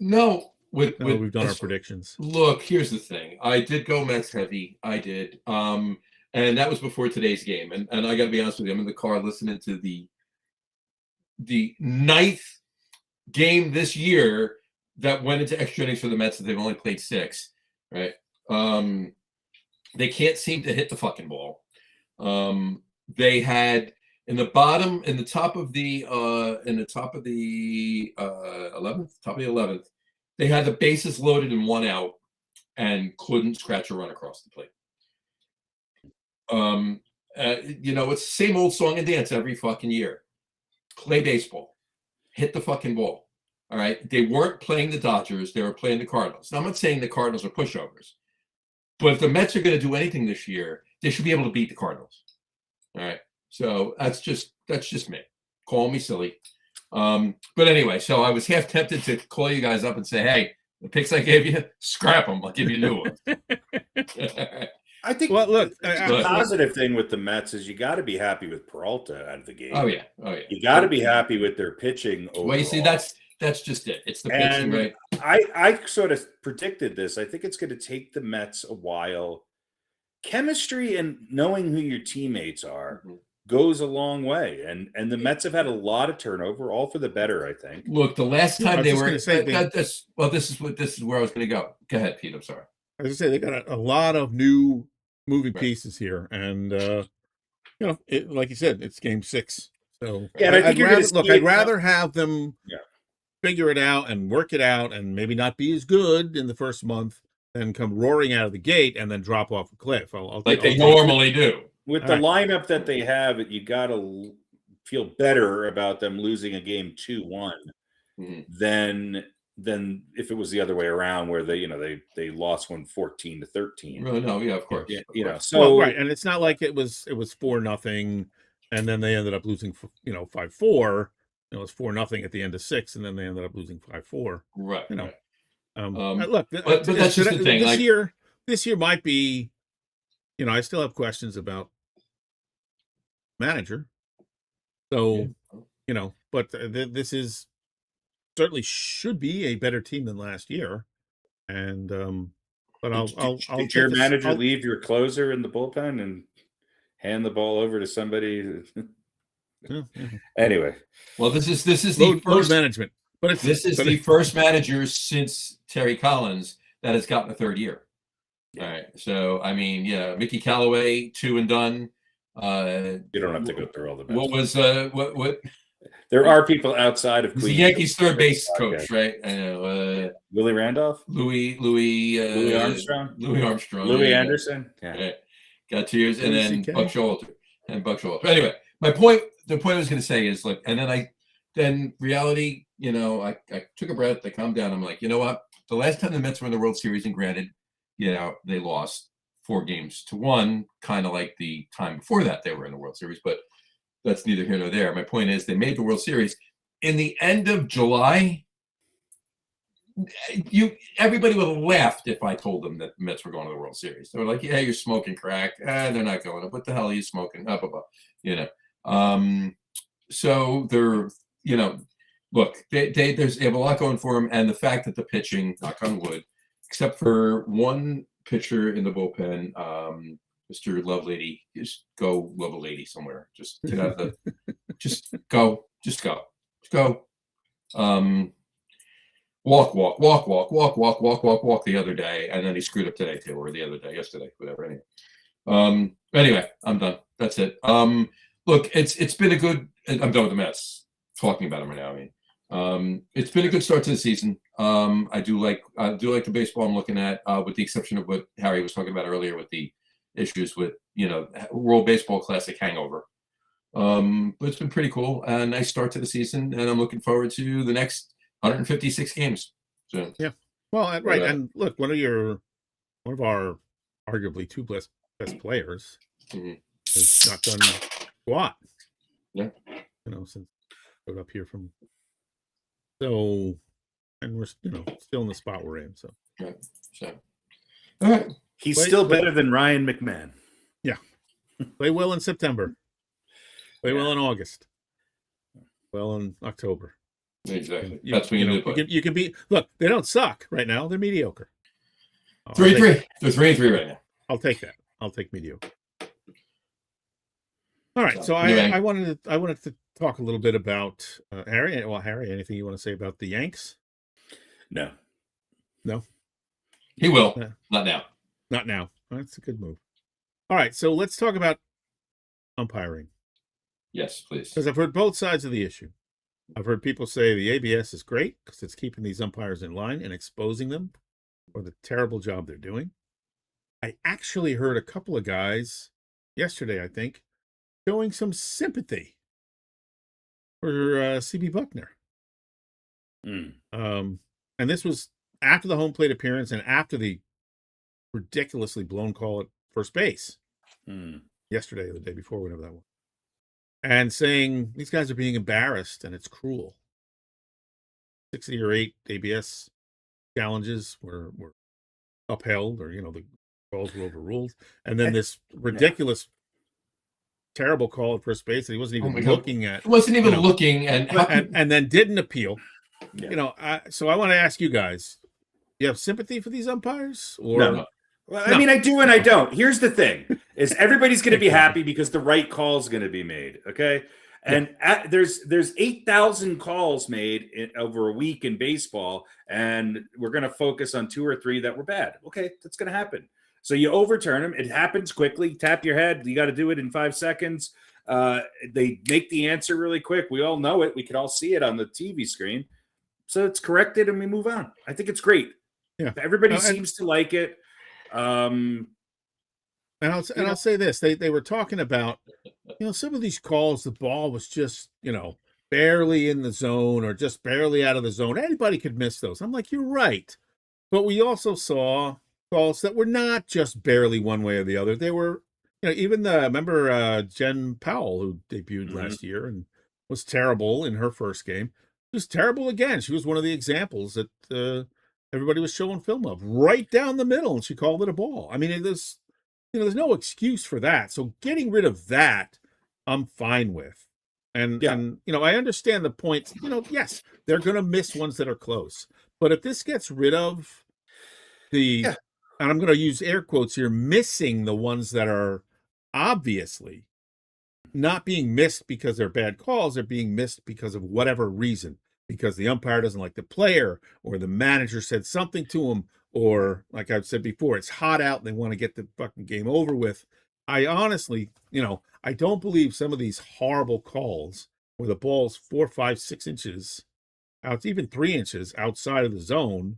We've done our predictions. Look, here's the thing. I did go Mets heavy. I did. And that was before today's game. And I got to be honest with you, I'm in the car listening to the 9th game this year that went into extra innings for the Mets that they've only played 6. Right. They can't seem to hit the fucking ball. They had in the top of the 11th, they had the bases loaded and 1 out and couldn't scratch a run across the plate. it's the same old song and dance every fucking year. Play baseball. Hit the fucking ball. All right. They weren't playing the Dodgers. They were playing the Cardinals. Now, I'm not saying the Cardinals are pushovers, but if the Mets are going to do anything this year, they should be able to beat the Cardinals. All right. So that's just me. Call me silly. But anyway, so I was half tempted to call you guys up and say, hey, the picks I gave you, scrap them. I'll give you new ones. I think the positive thing with the Mets is you got to be happy with Peralta out of the game. Oh yeah. You got to be happy with their pitching overall. Well, you see, that's just it. It's the pitching, right? I sort of predicted this. I think it's going to take the Mets a while. Chemistry and knowing who your teammates are goes a long way, and the Mets have had a lot of turnover, all for the better, I think. Look, the last time they were this is where I was going to go. Go ahead, Pete. I'm sorry. I was going to say they got a lot of new moving pieces here, and like you said, it's game 6. So yeah, I'd rather have them figure it out and work it out, and maybe not be as good in the first month, than come roaring out of the gate and then drop off a cliff. Like they normally do. With the lineup that they have, you got to feel better about them losing a game 2-1 than if it was the other way around, where they lost one 14-13. No, yeah, of course. Right, and it's not like it was 4-0, and then they ended up losing 5-4. It was 4-0 at the end of 6, and then they ended up losing 5-4. Right. Look, but that's just the thing. This year might be. I still have questions about manager. So, but this is certainly should be a better team than last year. And but did your manager leave your closer in the bullpen and hand the ball over to somebody? Anyway, well, this is the first management, but this is the first manager since Terry Collins that has gotten a third year. All right. So, I mean, Mickey Callaway, 2 and done. You don't have to go through all the best. What was what? There are people outside of Queens. The Yankees third base coach, right? I know. Willie Randolph? Louis Armstrong? Louis Anderson? Yeah. Right. Got 2 years, and then Buck Showalter. Anyway, the point I was going to say is, look, and then reality, I took a breath, I calmed down. I'm like, you know what? The last time the Mets were in the World Series, and granted, they lost 4-1, kind of like the time before that they were in the World Series, but that's neither here nor there. My point is, they made the World Series in the end of July. Everybody would have laughed if I told them that the Mets were going to the World Series. They were like, "Yeah, you're smoking crack. They're not going. What the hell are you smoking?" So they're, look, they have a lot going for them, and the fact that the pitching, knock on wood, except for one pitcher in the bullpen, Mr. Lovelady, just go love a lady somewhere. Just get out of the, just go. Walk the other day, and then he screwed up today too, or yesterday, whatever. Anyway, I'm done. That's it. Look, it's been a good. I'm done with the Mets. Talking about them right now. I mean, it's been a good start to the season. I do like the baseball I'm looking at, with the exception of what Harry was talking about earlier with the issues with World Baseball Classic hangover. But it's been pretty cool. A nice start to the season, and I'm looking forward to the next 156 games. So yeah, well, right, and look, one of our arguably 2 best players has not done squat. Yeah, since showed up here from. So, and we're still in the spot we're in. So, right. So, all right, he's still better than Ryan McMahon. Yeah, play well in September. Play well in August. Well in October. Exactly. That's when you can be. Look, they don't suck right now. They're mediocre. 3-3. They're 3-3 right now. I'll take that. I'll take mediocre. All right. So I wanted to talk a little bit about Harry. Well, Harry, anything you want to say about the Yanks? No. He will. Not now. Not now. That's a good move. All right. So let's talk about umpiring. Yes, please. Because I've heard both sides of the issue. I've heard people say the ABS is great because it's keeping these umpires in line and exposing them for the terrible job they're doing. I actually heard a couple of guys yesterday, I think, showing some sympathy for CB Buckner. And this was after the home plate appearance and after the ridiculously blown call at first base yesterday or the day before, whatever that was. And saying these guys are being embarrassed and it's cruel. 60 or 8 ABS challenges were upheld, or the calls were overruled, and then this ridiculous, terrible call at first base that he wasn't even looking at. He wasn't even looking, and then didn't appeal. So I want to ask you guys: you have sympathy for these umpires, or no? Well, I mean, I do and I don't. Here's the thing: is everybody's going to be happy because the right call is going to be made. Okay. And there's 8,000 calls made over a week in baseball, and we're going to focus on 2 or 3 that were bad. Okay, that's going to happen. So you overturn them. It happens quickly. Tap your head. You got to do it in 5 seconds. They make the answer really quick. We all know it. We can all see it on the TV screen. So it's corrected, and we move on. I think it's great. Yeah, everybody seems to like it. And I'll say this: they were talking about, some of these calls, the ball was just, barely in the zone or just barely out of the zone. Anybody could miss those. I'm like, you're right. But we also saw calls that were not just barely one way or the other. They were, even remember Jen Powell, who debuted last year and was terrible in her first game. She was terrible again. She was one of the examples that everybody was showing film of, right down the middle, and she called it a ball. I mean, there's no excuse for that. So getting rid of that, I'm fine with. And I understand the point. Yes, they're going to miss ones that are close. But if this gets rid of and I'm going to use air quotes here, missing the ones that are obviously not being missed because they're bad calls, they're being missed because of whatever reason, because the umpire doesn't like the player, or the manager said something to him, or like I've said before, it's hot out and they want to get the fucking game over with. I honestly, I don't believe some of these horrible calls where the ball's 4, 5, 6 inches out, even 3 inches outside of the zone,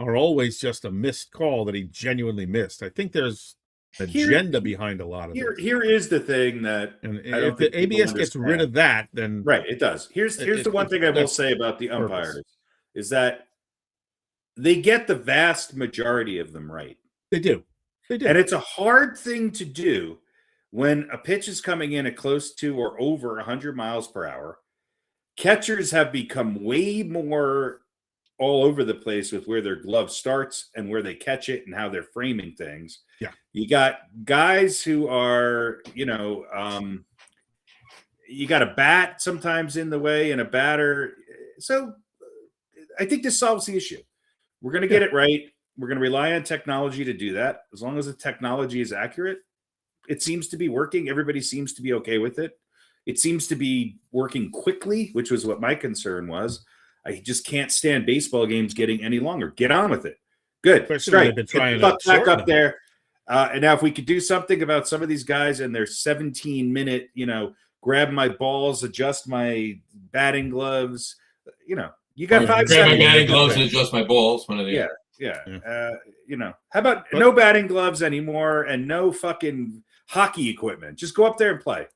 are always just a missed call that he genuinely missed. I think there's an agenda behind a lot of it. Here is the thing that, and if the ABS gets rid of that, then right, it does. Here's the one thing I will say about the umpires is that they get the vast majority of them right. They do. And it's a hard thing to do when a pitch is coming in at close to or over 100 miles per hour. Catchers have become way more all over the place with where their glove starts and where they catch it and how they're framing things. Yeah. You got guys who are, you got a bat sometimes in the way and a batter. So I think this solves the issue. We're going to get it right. We're going to rely on technology to do that. As long as the technology is accurate, it seems to be working. Everybody seems to be okay with it. It seems to be working quickly, which was what my concern was. I just can't stand baseball games getting any longer. Get on with it. Good. Strike. Get the puck back up there. And now if we could do something about some of these guys and their 17-minute, grab my balls, adjust my batting gloves, you got 5 seconds. Grab my batting gloves and adjust my balls. One of the how about no batting gloves anymore and no fucking hockey equipment? Just go up there and play.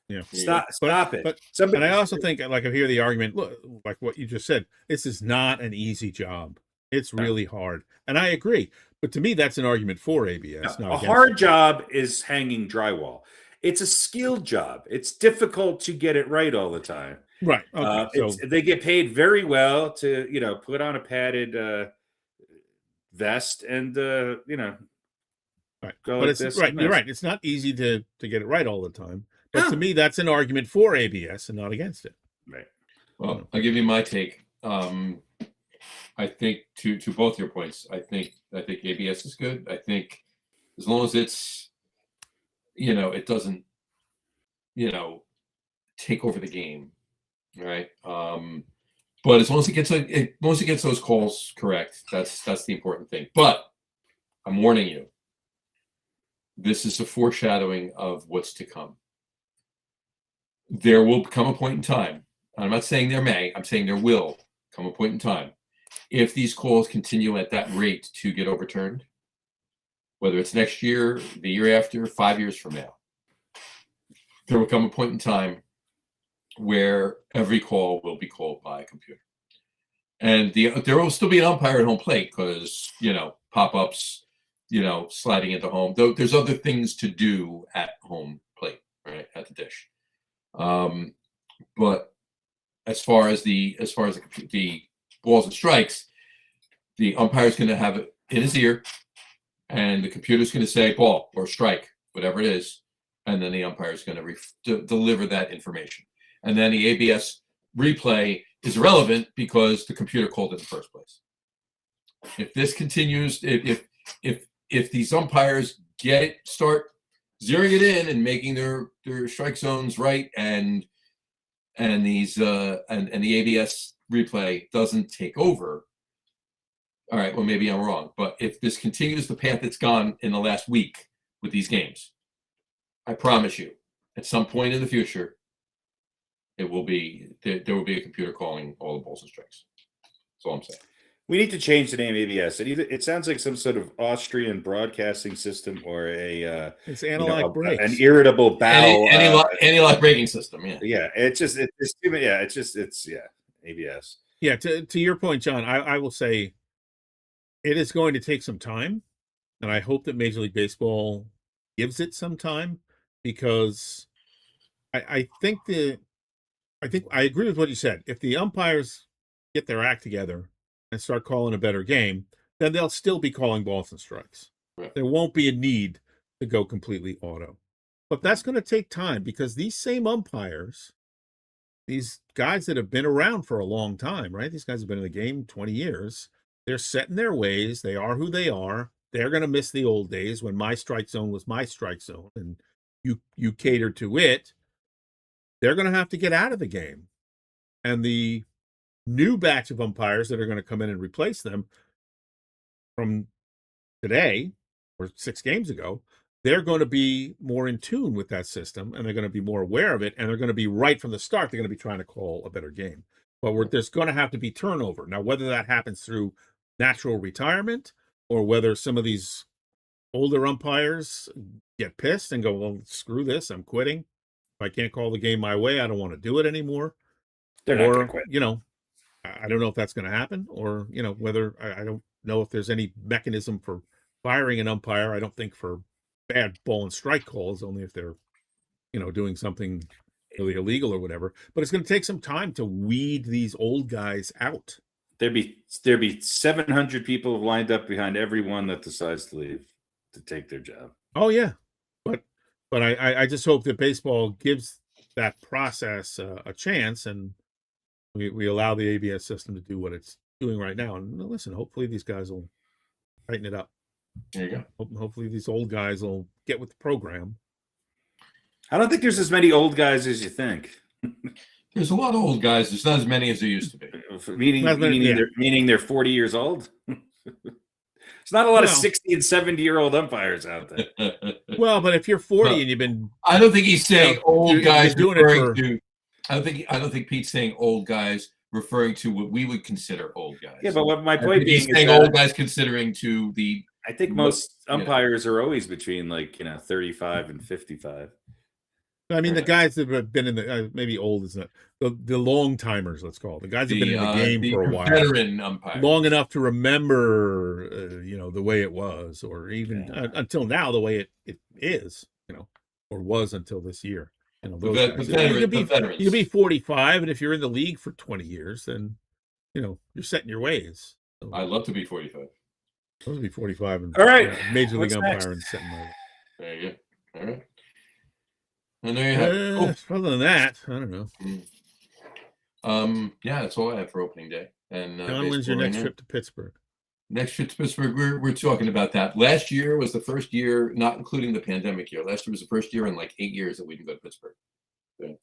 Yeah. Stop it. And I also think, like, I hear the argument, look, like what you just said, this is not an easy job. It's really hard. And I agree. But to me, that's an argument for ABS. A hard job is hanging drywall. It's a skilled job. It's difficult to get it right all the time. Right. Okay. They get paid very well to, put on a padded vest and, right. go but like this. Right. You're right. It's not easy to get it right all the time. But to me, that's an argument for ABS and not against it. Right. Well, I'll give you my take. I think to both your points, I think ABS is good. I think as long as it's, it doesn't, take over the game, right? But as long as it gets those calls correct, that's the important thing. But I'm warning you, this is a foreshadowing of what's to come. There will come a point in time. I'm not saying there may. I'm saying there will come a point in time. If these calls continue at that rate to get overturned, whether it's next year, the year after, 5 years from now, there will come a point in time where every call will be called by a computer. And there will still be an umpire at home plate because, pop-ups, sliding into home. Though there's other things to do at home plate, right, at the dish. But as far as the balls and strikes, the umpire's going to have it in his ear, and the computer's going to say ball or strike, whatever it is, and then the umpire is going to deliver that information. And then the ABS replay is irrelevant because the computer called it in the first place. If this continues, if these umpires start zeroing it in and making their strike zones right, and the ABS replay doesn't take over, all right, well, maybe I'm wrong. But if this continues the path it's gone in the last week with these games, I promise you, at some point in the future, there will be a computer calling all the balls and strikes. That's all I'm saying. We need to change the name ABS. It sounds like some sort of Austrian broadcasting system or it's analog brakes, an irritable bowel, anti-lock braking system. Yeah, yeah. It's too many. Yeah, it's ABS. Yeah. To your point, John, I will say it is going to take some time, and I hope that Major League Baseball gives it some time, because I think I agree with what you said. If the umpires get their act together and start calling a better game, then they'll still be calling balls and strikes. Right. There won't be a need to go completely auto. But that's going to take time, because these same umpires, these guys that have been around for a long time, right? These guys have been in the game 20 years. They're set in their ways. They are who they are. They're going to miss the old days when my strike zone was my strike zone and you catered to it. They're going to have to get out of the game. And the new batch of umpires that are going to come in and replace them from today or 6 games ago, they're going to be more in tune with that system, and they're going to be more aware of it, and they're going to be right from the start. They're going to be trying to call a better game. But there's going to have to be turnover. Now, whether that happens through natural retirement or whether some of these older umpires get pissed and go, well, screw this, I'm quitting. If I can't call the game my way, I don't want to do it anymore. They're not going to quit. I don't know if that's going to happen, or, whether I don't know if there's any mechanism for firing an umpire. I don't think for bad ball and strike calls, only if they're, doing something really illegal or whatever. But it's going to take some time to weed these old guys out. There'd be 700 people lined up behind everyone that decides to leave to take their job. Oh yeah, but I just hope that baseball gives that process a chance, and we allow the ABS system to do what it's doing right now. And listen, hopefully these guys will tighten it up. There you go. Hopefully these old guys will get with the program. I don't think there's as many old guys as you think. There's a lot of old guys. There's not as many as there used to be. Meaning they're 40 years old. It's not a lot of 60 and 70-year-old umpires out there. Well, but if you're 40 and you've been, I don't think he's saying old guys doing referring to. I don't think Pete's saying old guys referring to what we would consider old guys. Yeah, but what my point being is saying old guys considering to the. I think most umpires are always between 35 and 55. I mean, the guys that have been in the maybe old is not the long timers. Let's call it the guys that have been in the game for a while, veteran umpire, long enough to remember, the way it was, or even until now the way it is, or was until this year. Those guys. You could be 45, and if you're in the league for 20 years, then you're set in your ways. So, I'd love to be 45. I'd love to be 45 and all right, major league umpire and set in my way. There you go. All right. And there you have. Other than that, I don't know. Yeah, that's all I have for opening day. And John, when's your next trip to Pittsburgh? Next trip to Pittsburgh, we're talking about that. Last year was the first year, not including the pandemic year. Last year was the first year in 8 years that we didn't go to Pittsburgh. Okay.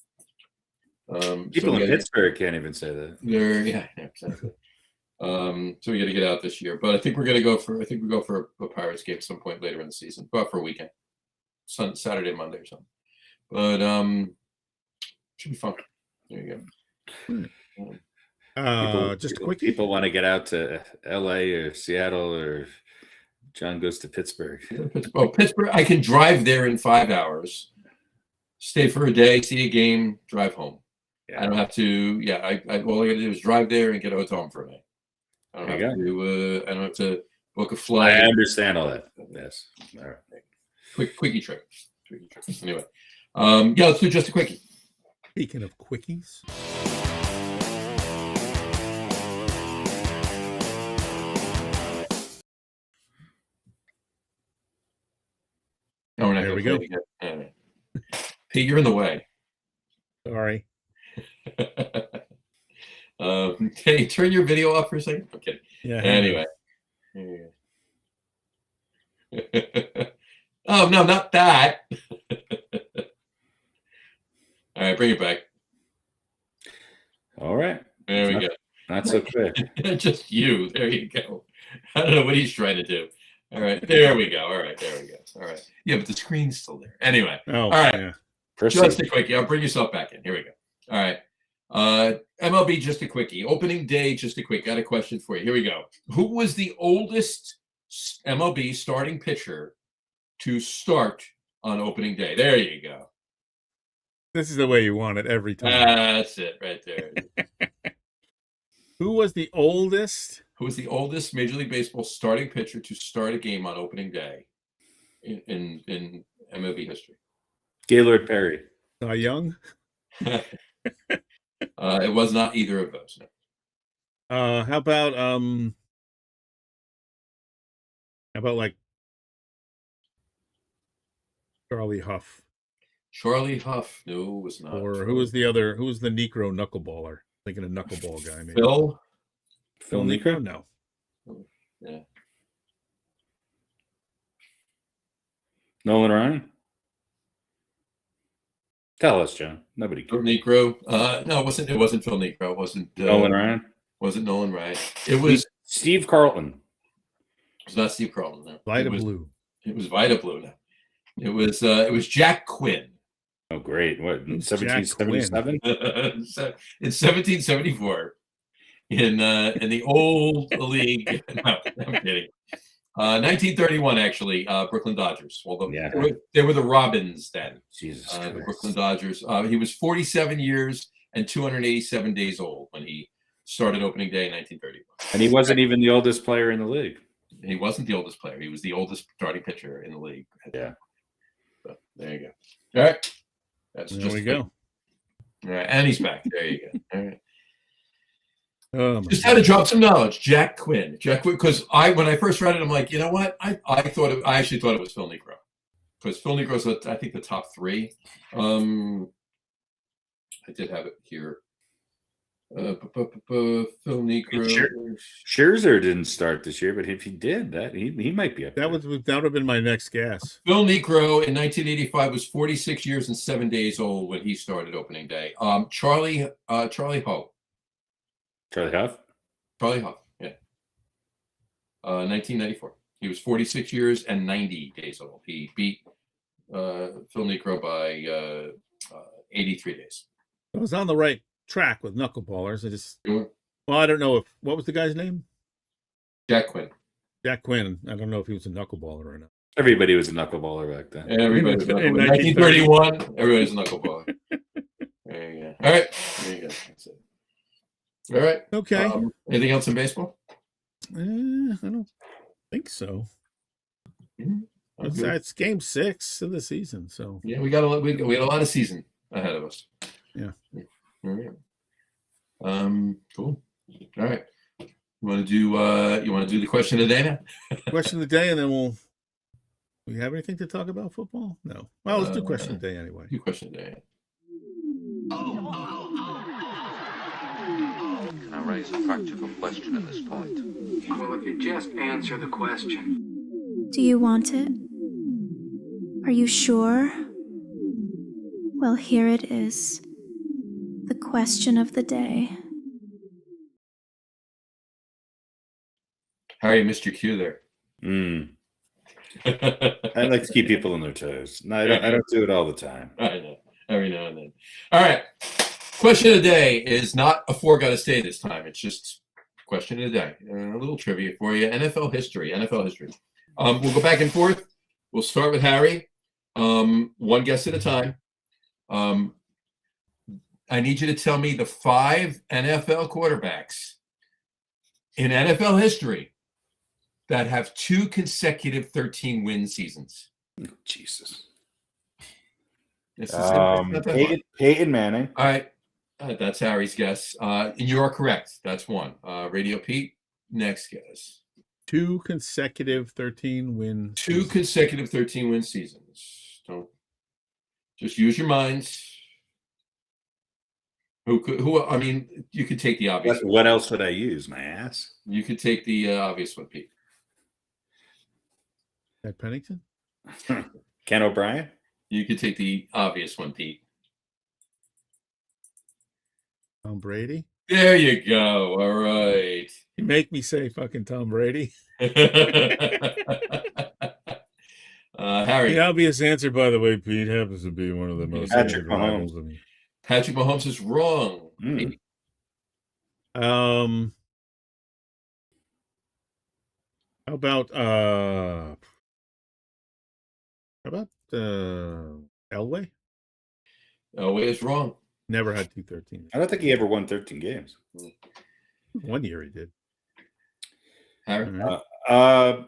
People in Pittsburgh can't even say that. Yeah, exactly. So we got to get out this year, but I think we're going to go for. I think we go for a Pirates game at some point later in the season. Go out for a weekend, Saturday, Monday, or something. But should be fun. There you go. Just a quick. People want to get out to L.A. or Seattle, or John goes to Pittsburgh. Well, Pittsburgh, I can drive there in 5 hours. stay for a day, see a game, drive home. Yeah. I don't have to. Yeah, all I got to do is drive there and get a hotel room for a night. I don't There have you to. I don't have to book a I flight. understand all that. Yes. All right. Quickie trip. Anyway, yeah, let's do just a quickie. Speaking of quickies. No, we're not There gonna we play go. it again. All right. Pete, you're in the way. Sorry. Can you turn your video off for a second? I'm kidding. Yeah. Anyway. Oh no, not that. All right, bring it back. All right. There we go. Not so quick. Just you. There you go. I don't know what he's trying to do. All right, there we go. All right, there we go. All right. Yeah, but the screen's still there. Anyway. Oh, all right. Yeah. Just a quickie. I'll bring yourself back in. Here we go. All right. MLB, just a quickie. Opening day, just a quick. Got a question for you. Here we go. Who was the oldest MLB starting pitcher to start on opening day? There you go. This is the way you want it every time. That's it right there. Who was the oldest? Who was the oldest Major League Baseball starting pitcher to start a game on opening day in MLB history? Gaylord Perry. Young? It was not either of those. No. How about like Charlie Huff? Charlie Huff. No, it was not. Or who was the other? Who was the Negro knuckleballer? Thinking a knuckleball guy, maybe. Phil Niekro? No. Yeah. Nolan Ryan? Tell us, John. Nobody Phil cares. Niekro. No, it wasn't. It wasn't Phil Niekro. It wasn't Nolan Ryan? Wasn't Nolan Ryan. It was. Steve Carlton. It was not Steve Carlton. No. Vita Blue. It was Vita Blue. No. It was Jack Quinn. Oh, great. What, in Who's Jack 1777? In 1774. In the old league. No, I'm kidding. 1931, actually, Brooklyn Dodgers. Although Yeah. they were the Robins then. Jesus The Christ. Brooklyn Dodgers. He was 47 years and 287 days old when he started opening day in 1931. And he wasn't even the oldest player in the league. He wasn't the oldest player. He was the oldest starting pitcher in the league. Yeah. So, there you go. All right. That's There just we go. All right, and he's back. There you go. All right. Oh, my Just had to drop some knowledge. Jack Quinn, because when I first read it, I'm like, you know what? I actually thought it was Phil Niekro, because Phil Niekro's I think the top three. I did have it here. Phil Niekro. Scherzer didn't start this year, but if he did, he might be up there. that would have been my next guess. Phil Niekro in 1985 was 46 years and 7 days old when he started opening day. Charlie Huff. Charlie Huff? Charlie Huff, yeah. 1994. He was 46 years and 90 days old. He beat Phil Niekro by 83 days. I was on the right track with knuckleballers. Sure. Well, I don't know what was the guy's name? Jack Quinn. Jack Quinn. I don't know if he was a knuckleballer or not. Everybody was a knuckleballer back then. Everybody was a In knuckleballer. 1931, everybody's a knuckleballer. There you go. All right. There you go. That's it. All right. Okay. Anything else in baseball? I don't think so. It's game 6 of the season, so Yeah, we had a lot of season ahead of us. Yeah. All right. Cool. All right. You want to do the question of the day now? question of the day, and then we have anything to talk about football? No. Well, let's do question of the day anyway. Do question of the day. Can I raise a practical question at this point? Well, if you just answer the question. Do you want it? Are you sure? Well, here it is. The question of the day. Harry, missed your cue there. I like to keep people on their toes. No, I don't do it all the time. I know. Every now and then. All right. Question of the day is not a four gotta stay this time. It's just question of the day. A little trivia for you. NFL history. We'll go back and forth. We'll start with Harry. One guess at a time. I need you to tell me the 5 NFL quarterbacks in NFL history that have 2 consecutive 13-win seasons. Jesus. This is not that hard. Peyton Manning. All right. That's Harry's guess. And you are correct. That's one. RadioPete, next guess. 2 consecutive 13-win. 2 consecutive 13-win seasons. Don't just use your minds. Who? I mean, you could take the obvious. What else would I use? My ass. You could take the obvious one, Pete. Ted Pennington? Ken O'Brien? You could take the obvious one, Pete. Tom Brady? There you go. All right. You make me say fucking Tom Brady. Harry. The obvious answer, by the way, Pete, happens to be one of the most Patrick Mahomes. Patrick Mahomes is wrong. How about Elway? Elway is wrong. Never had 213. I don't think he ever won 13 games. 1 year he did. Harry? Well,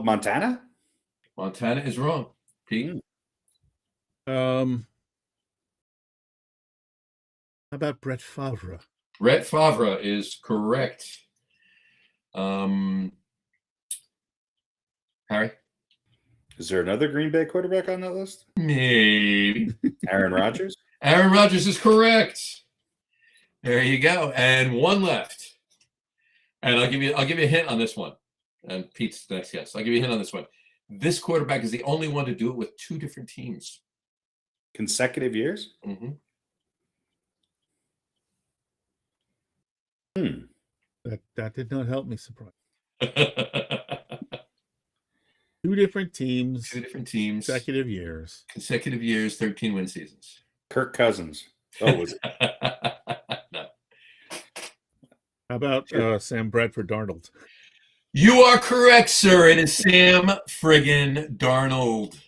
Montana? Montana is wrong. Pete? How about Brett Favre? Brett Favre is correct. Harry? Is there another Green Bay quarterback on that list? Maybe. Aaron Rodgers? Aaron Rodgers is correct. There you go. And one left. And I'll give you a hint on this one. And Pete's next guess. I'll give you a hint on this one. This quarterback is the only one to do it with 2 different teams. Consecutive years? Mm-hmm. That did not help me, surprise. 2 different teams. 2 different teams. Consecutive years. Consecutive years, 13-win seasons. Kirk Cousins. Oh, was it? No. How about Sam Bradford Darnold? You are correct, sir. It is Sam friggin' Darnold.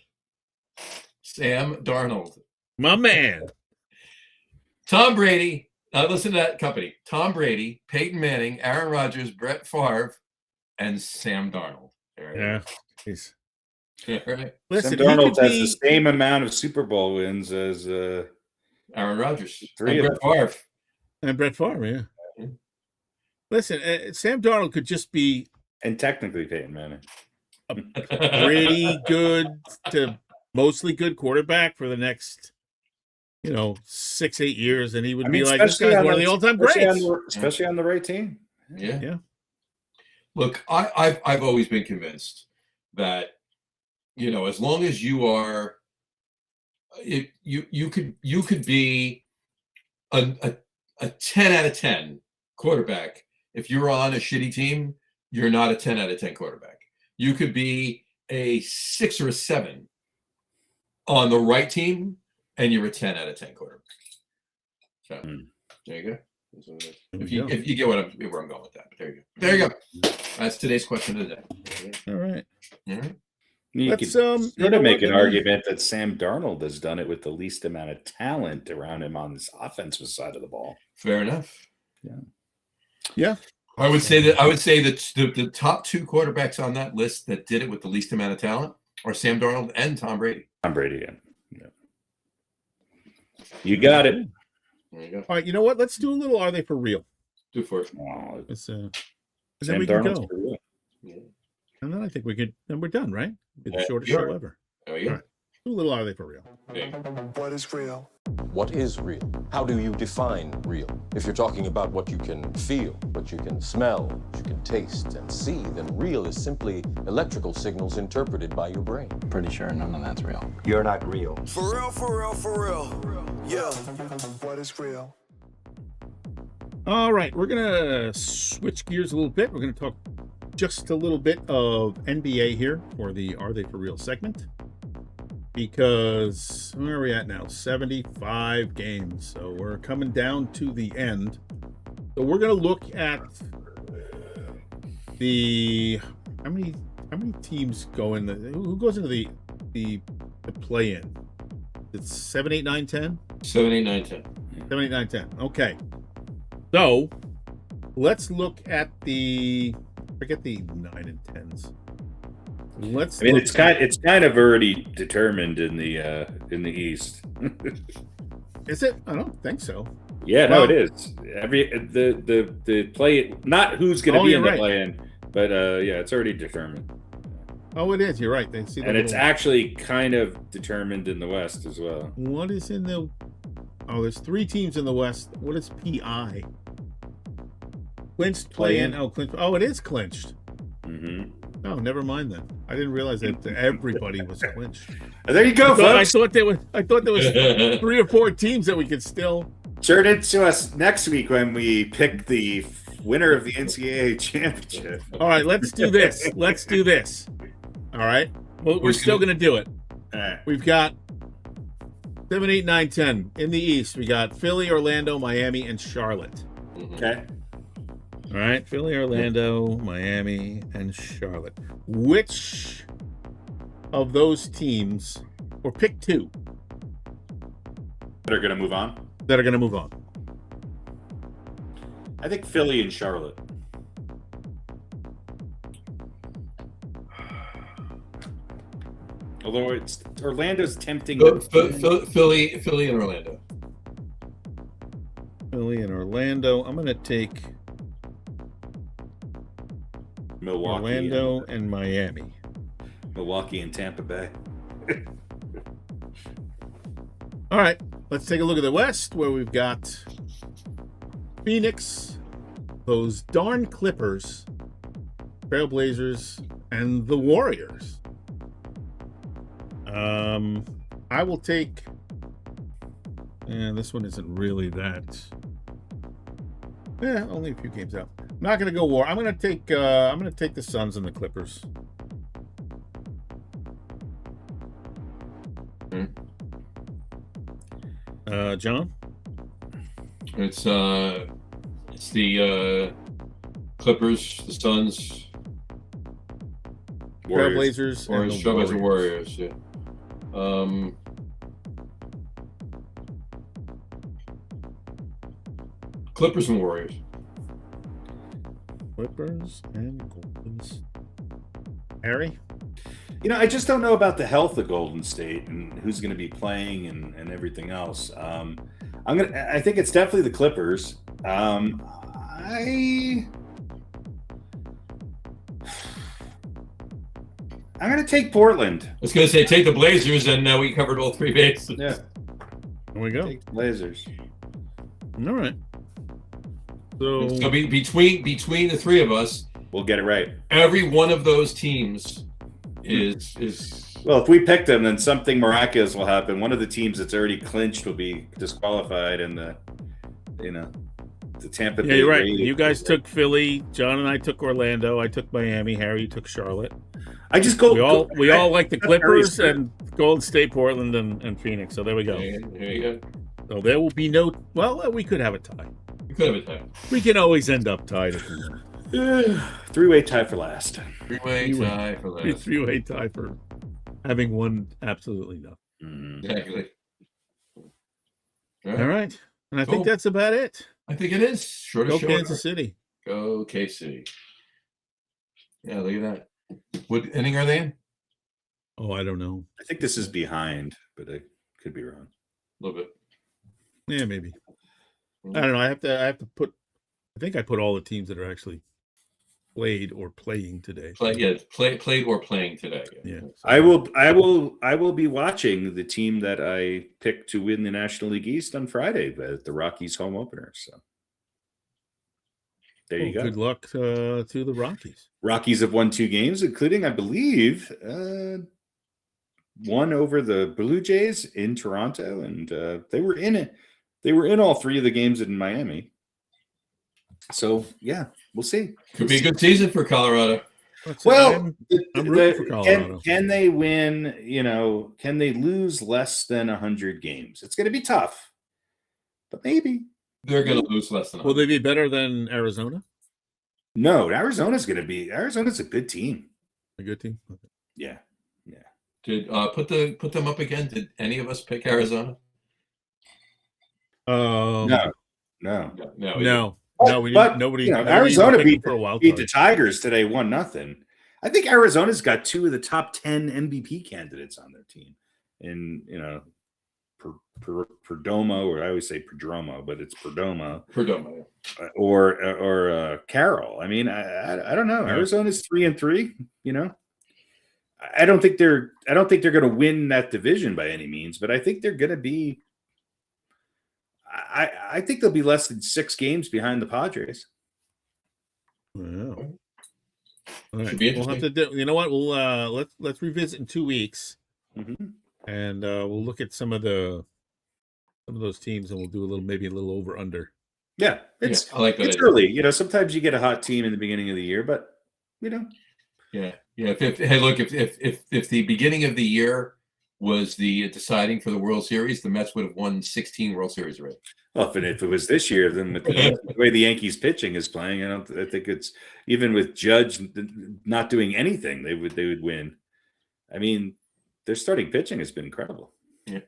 Sam Darnold. My man. Tom Brady. Listen to that company. Tom Brady, Peyton Manning, Aaron Rodgers, Brett Favre, and Sam Darnold. Yeah. He's... Right. Listen, Sam Darnold has the same amount of Super Bowl wins as Aaron Rodgers. 3 and Brett Favre. And Brett Favre, yeah. Listen, Sam Darnold could just be... And technically Peyton Manning. A pretty good to mostly good quarterback for the next, 6-8 years, and he would be like, this guy's one of the all-time greats. Especially on the right team. Yeah. Look, I've always been convinced that, as long as you are, you could be a 10 out of 10 quarterback. If you're on a shitty team, you're not a 10 out of 10 quarterback. You could be a 6 or a 7 on the right team, and you're a 10 out of 10 quarterback. So there you go. If you get where I'm going with that, but there you go. That's today's question of the day. All right. You could sort of make an argument that Sam Darnold has done it with the least amount of talent around him on this offensive side of the ball. Fair enough. Yeah. I would say that the top 2 quarterbacks on that list that did it with the least amount of talent are Sam Darnold and Tom Brady. Tom Brady, yeah. You got it. There you go. All right, you know what? Let's do a little Are They For Real? Do for it. Then Sam we can Darnold's go. for real. Yeah. And then I think we're done, right? It's the shortest sure. show ever. There you go. All right. Do a little Are They For Real? What is real? What is real? How do you define real? If you're talking about what you can feel, what you can smell, what you can taste and see, then real is simply electrical signals interpreted by your brain. Pretty sure none of that's real. You're not real. For real, for real, for real. Yeah. What is real? All right, we're going to switch gears a little bit. We're going to talk just a little bit of NBA here for the Are They For Real segment. Because where are we at now? 75 games. So we're coming down to the end. So we're going to look at the how many teams go in who goes into the play-in? It's 7, 8, 9, 10? 7, 8, 9, 10. 7, 8, 9, 10. Okay. So let's look at forget the 9 and 10s. I mean, it's kind of already determined in the East. Is it? I don't think so. Yeah, no, it is. The play, not who's going to be in the play-in, but yeah, it's already determined. Oh, it is. You're right. They see, and it's actually kind of determined in the West as well. What is in the? Oh, there's 3 teams in the West. What is PI? Clinched play-in. Oh, clinched. Oh, it is clinched. Mm-hmm. Oh, never mind then. I didn't realize that everybody was clinched. There you go, folks. I thought there was 3 or 4 teams that we could still. Turn it to us next week when we pick the winner of the NCAA championship. All right, let's do this. All right. Well, we're still going to do it. All right. We've got 7, 8, 9, 10. In the East, we got Philly, Orlando, Miami, and Charlotte. Okay. All right. Philly, Orlando, Miami, and Charlotte. Which of those teams, or pick 2. That are going to move on? I think Philly and Charlotte. Although Orlando's tempting. Philly and Orlando. Philly and Orlando. I'm going to take Milwaukee, Orlando and Miami. Milwaukee and Tampa Bay. All right, let's take a look at the West, where we've got Phoenix, those darn Clippers, Trailblazers, and the Warriors. I will take. And this one isn't really that. Yeah, only a few games out. I'm not going to go war. I'm going to take the Suns and the Clippers. John? It's the Clippers, the Suns, Trailblazers, and the Warriors. Yeah. Clippers and Warriors. Clippers and Goldens. Harry? I just don't know about the health of Golden State and who's going to be playing and everything else. I think it's definitely the Clippers. I'm going to take Portland. I was going to say take the Blazers, and we covered all 3 bases. Yeah, there we go. Take the Blazers. All right. So between the 3 of us, we'll get it right. Every one of those teams is well. If we pick them, then something miraculous will happen. One of the teams that's already clinched will be disqualified, and the Tampa Bay. Yeah, you're right. You guys took Philly. John and I took Orlando. I took Miami. Harry took Charlotte. I just go. We all like the Clippers and Golden State, Portland, and Phoenix. So there we go. There you go. So there will be no. Well, we could have a tie. We could have a tie. We can always end up tied if we want. 3-way tie for last. Three-way tie for last. 3-way tie for having won absolutely nothing. Exactly. All right. And I think that's about it. I think it is. Go Kansas City. Go KC. Yeah, look at that. What inning are they in? Oh, I don't know. I think this is behind, but I could be wrong. A little bit. Yeah, maybe. I don't know. I have to put. I think I put all the teams that are actually played or playing today. Played or playing today. Yeah. I will be watching the team that I picked to win the National League East on Friday, the Rockies home opener. So there you go. Good luck to the Rockies. Rockies have won 2 games, including, I believe, one over the Blue Jays in Toronto, and they were in it. They were in all 3 of the games in Miami. So yeah, we'll see. Could be a good season for Colorado. Well, I'm rooting for Colorado. Can they win? Can they lose less than 100 games? It's going to be tough, but maybe they're going to lose less than 100. Will they be better than Arizona? No, Arizona's a good team. A good team. Okay. Yeah. Did put them up again? Did any of us pick Arizona? No. No. But Nobody. Arizona beat for a wild the card. Tigers today, 1-0. I think Arizona's got 2 of the top 10 MVP candidates on their team, and Perdomo, or I always say Perdomo, but it's Perdomo, or Carroll. I mean, I don't know. Yeah. Arizona's 3-3. I don't think they're going to win that division by any means, but I think they're going to be. I think they'll be less than 6 games behind the Padres. Wow. All right. Should be We'll have to do. You know what? We'll let's revisit in 2 weeks, and we'll look at some of those teams, and we'll do maybe a little over under. Yeah, I like that. It's early. Sometimes you get a hot team in the beginning of the year, but Yeah. If the beginning of the year was the deciding for the World Series, the Mets would have won 16 World Series already. Well, if it was this year, then with the way the Yankees pitching is playing, I think it's even with Judge not doing anything, they would win. I mean, their starting pitching has been incredible. Yeah,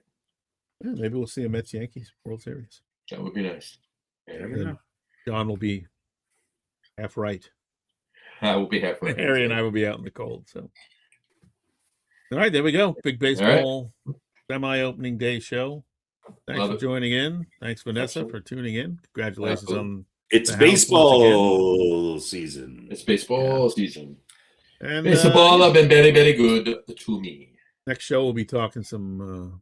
maybe we'll see a Mets Yankees World Series. That would be nice. Yeah, John will be half right. I will be half right. Harry and I will be out in the cold. So, all right, there we go. Big baseball semi-opening day show. Thanks for joining in. Thanks, Vanessa, for tuning in. Congratulations on it's baseball season. It's baseball season. And baseball have been very, very good to me. Next show we'll be talking some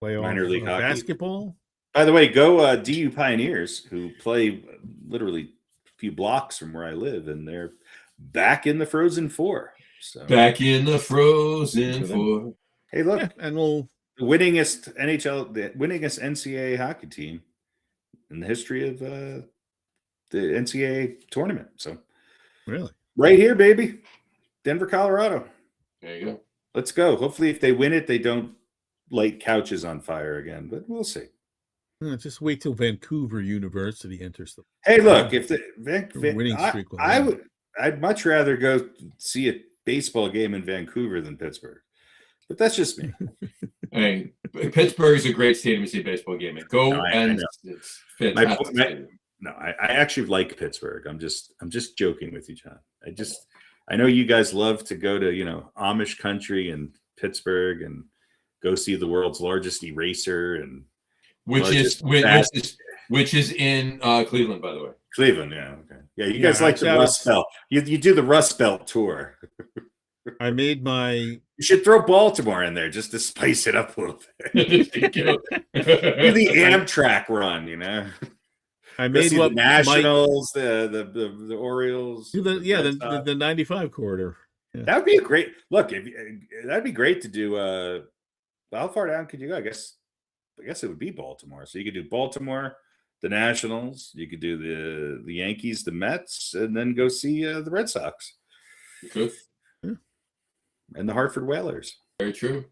playoff minor league hockey. Basketball. By the way, go DU Pioneers, who play literally a few blocks from where I live, and they're back in the Frozen Four. So back in the Frozen Four. Hey, look, and we'll. The winningest NCAA hockey team in the history of the NCAA tournament. So, really, right here, baby, Denver, Colorado. There you go. Let's go. Hopefully, if they win it, they don't light couches on fire again. But we'll see. Just wait till Vancouver University enters the. Hey, look, if the winning streak, I'd much rather go see a baseball game in Vancouver than Pittsburgh. But that's just me. Hey, Pittsburgh is a great stadium to see a baseball game. It's fantastic. I actually like Pittsburgh. I'm just joking with you, John. I know you guys love to go to Amish country and Pittsburgh and go see the world's largest eraser and which is in Cleveland, by the way. Cleveland, yeah, okay, yeah. You guys like the Rust Belt. You do the Rust Belt tour. I made my. You should throw Baltimore in there just to spice it up a little bit. Do the Amtrak run, I made the Nationals, the Orioles. The 95 corridor. Yeah. That would be a great look. That'd be great to do. How far down could you go? I guess it would be Baltimore. So you could do Baltimore, the Nationals. You could do the Yankees, the Mets, and then go see the Red Sox. Good. And the Hartford Whalers. Very true.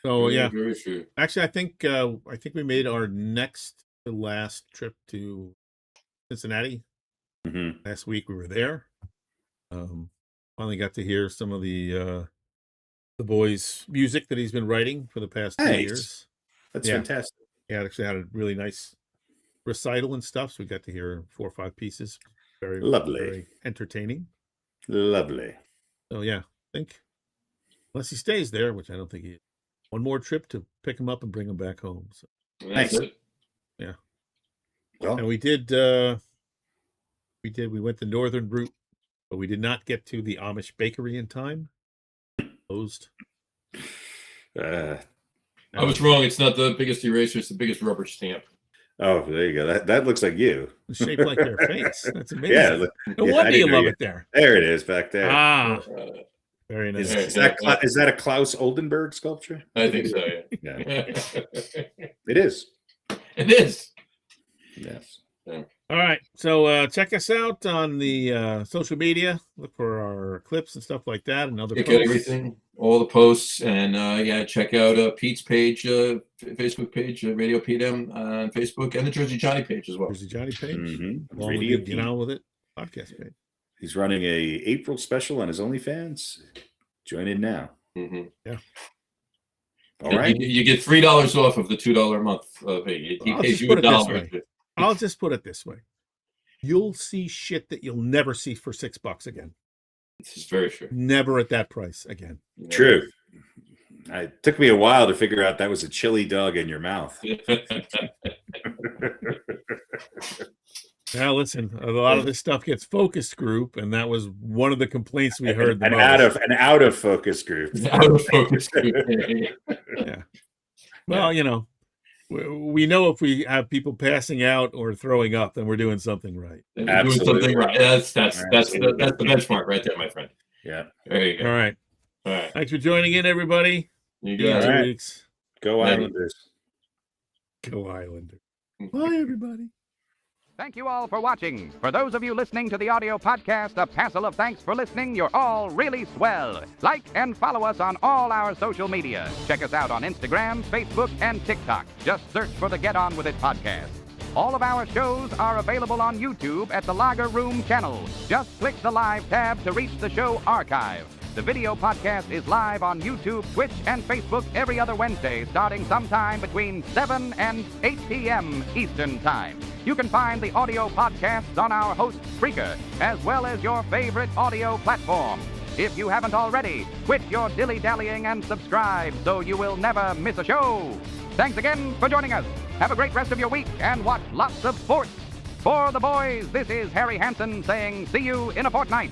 So very true. Actually, I think we made our next to last trip to Cincinnati. Last week we were there. Finally got to hear some of the boy's music that he's been writing for the past 2 years. That's fantastic. Yeah, actually had a really nice recital and stuff. So we got to hear 4 or 5 pieces. Very lovely, very entertaining. Lovely. So yeah. I think unless he stays there, which I don't think he. One more trip to pick him up and bring him back home. So. Nice. Yeah. Well, and we did. We went the northern route, but we did not get to the Amish bakery in time. Closed. I was wrong. It's not the biggest eraser. It's the biggest rubber stamp. Oh, there you go. That looks like you. It's shaped like their face. That's amazing. No wonder you love it there. There it is back there. Ah. Very nice. Is that a Klaus Oldenburg sculpture? I think so, yeah. It is. It is. Yes. Yeah. All right. So check us out on the social media. Look for our clips and stuff like that and other posts. Everything, all the posts, and check out Pete's page, Facebook page, RadioPete on Facebook, and the Jersey Johnny page as well. Jersey Johnny page. Mm-hmm. Radio Get On With It podcast page. He's running a April special on his OnlyFans. Join in now. Mm-hmm. Yeah. All right. You get $3 off of the $2 a month fee. He pays you $1. I'll just put it this way. You'll see shit that you'll never see for $6 again. This is very true. Never at that price again. True. It took me a while to figure out that was a chili dog in your mouth. Now listen, a lot of this stuff gets focus group, and that was one of the complaints we heard. An out of focus group. Out of focus group. Yeah. Well, you know, we know if we have people passing out or throwing up, then we're doing something right. Doing something right. That's the benchmark right there, my friend. Yeah. There you go. All right. All right. Thanks for joining in, everybody. You got 2 it. weeks. Go Islanders. Go Islanders. Bye, everybody. Thank you all for watching. For those of you listening to the audio podcast, a passel of thanks for listening. You're all really swell. Like and follow us on all our social media. Check us out on Instagram, Facebook, and TikTok. Just search for the Get On With It podcast. All of our shows are available on YouTube at the Lager Room channel. Just click the Live tab to reach the show archive. The video podcast is live on YouTube, Twitch, and Facebook every other Wednesday, starting sometime between 7 and 8 p.m. Eastern Time. You can find the audio podcasts on our host, Spreaker, as well as your favorite audio platform. If you haven't already, quit your dilly-dallying and subscribe so you will never miss a show. Thanks again for joining us. Have a great rest of your week and watch lots of sports. For the boys, this is Harry Hansen saying see you in a fortnight.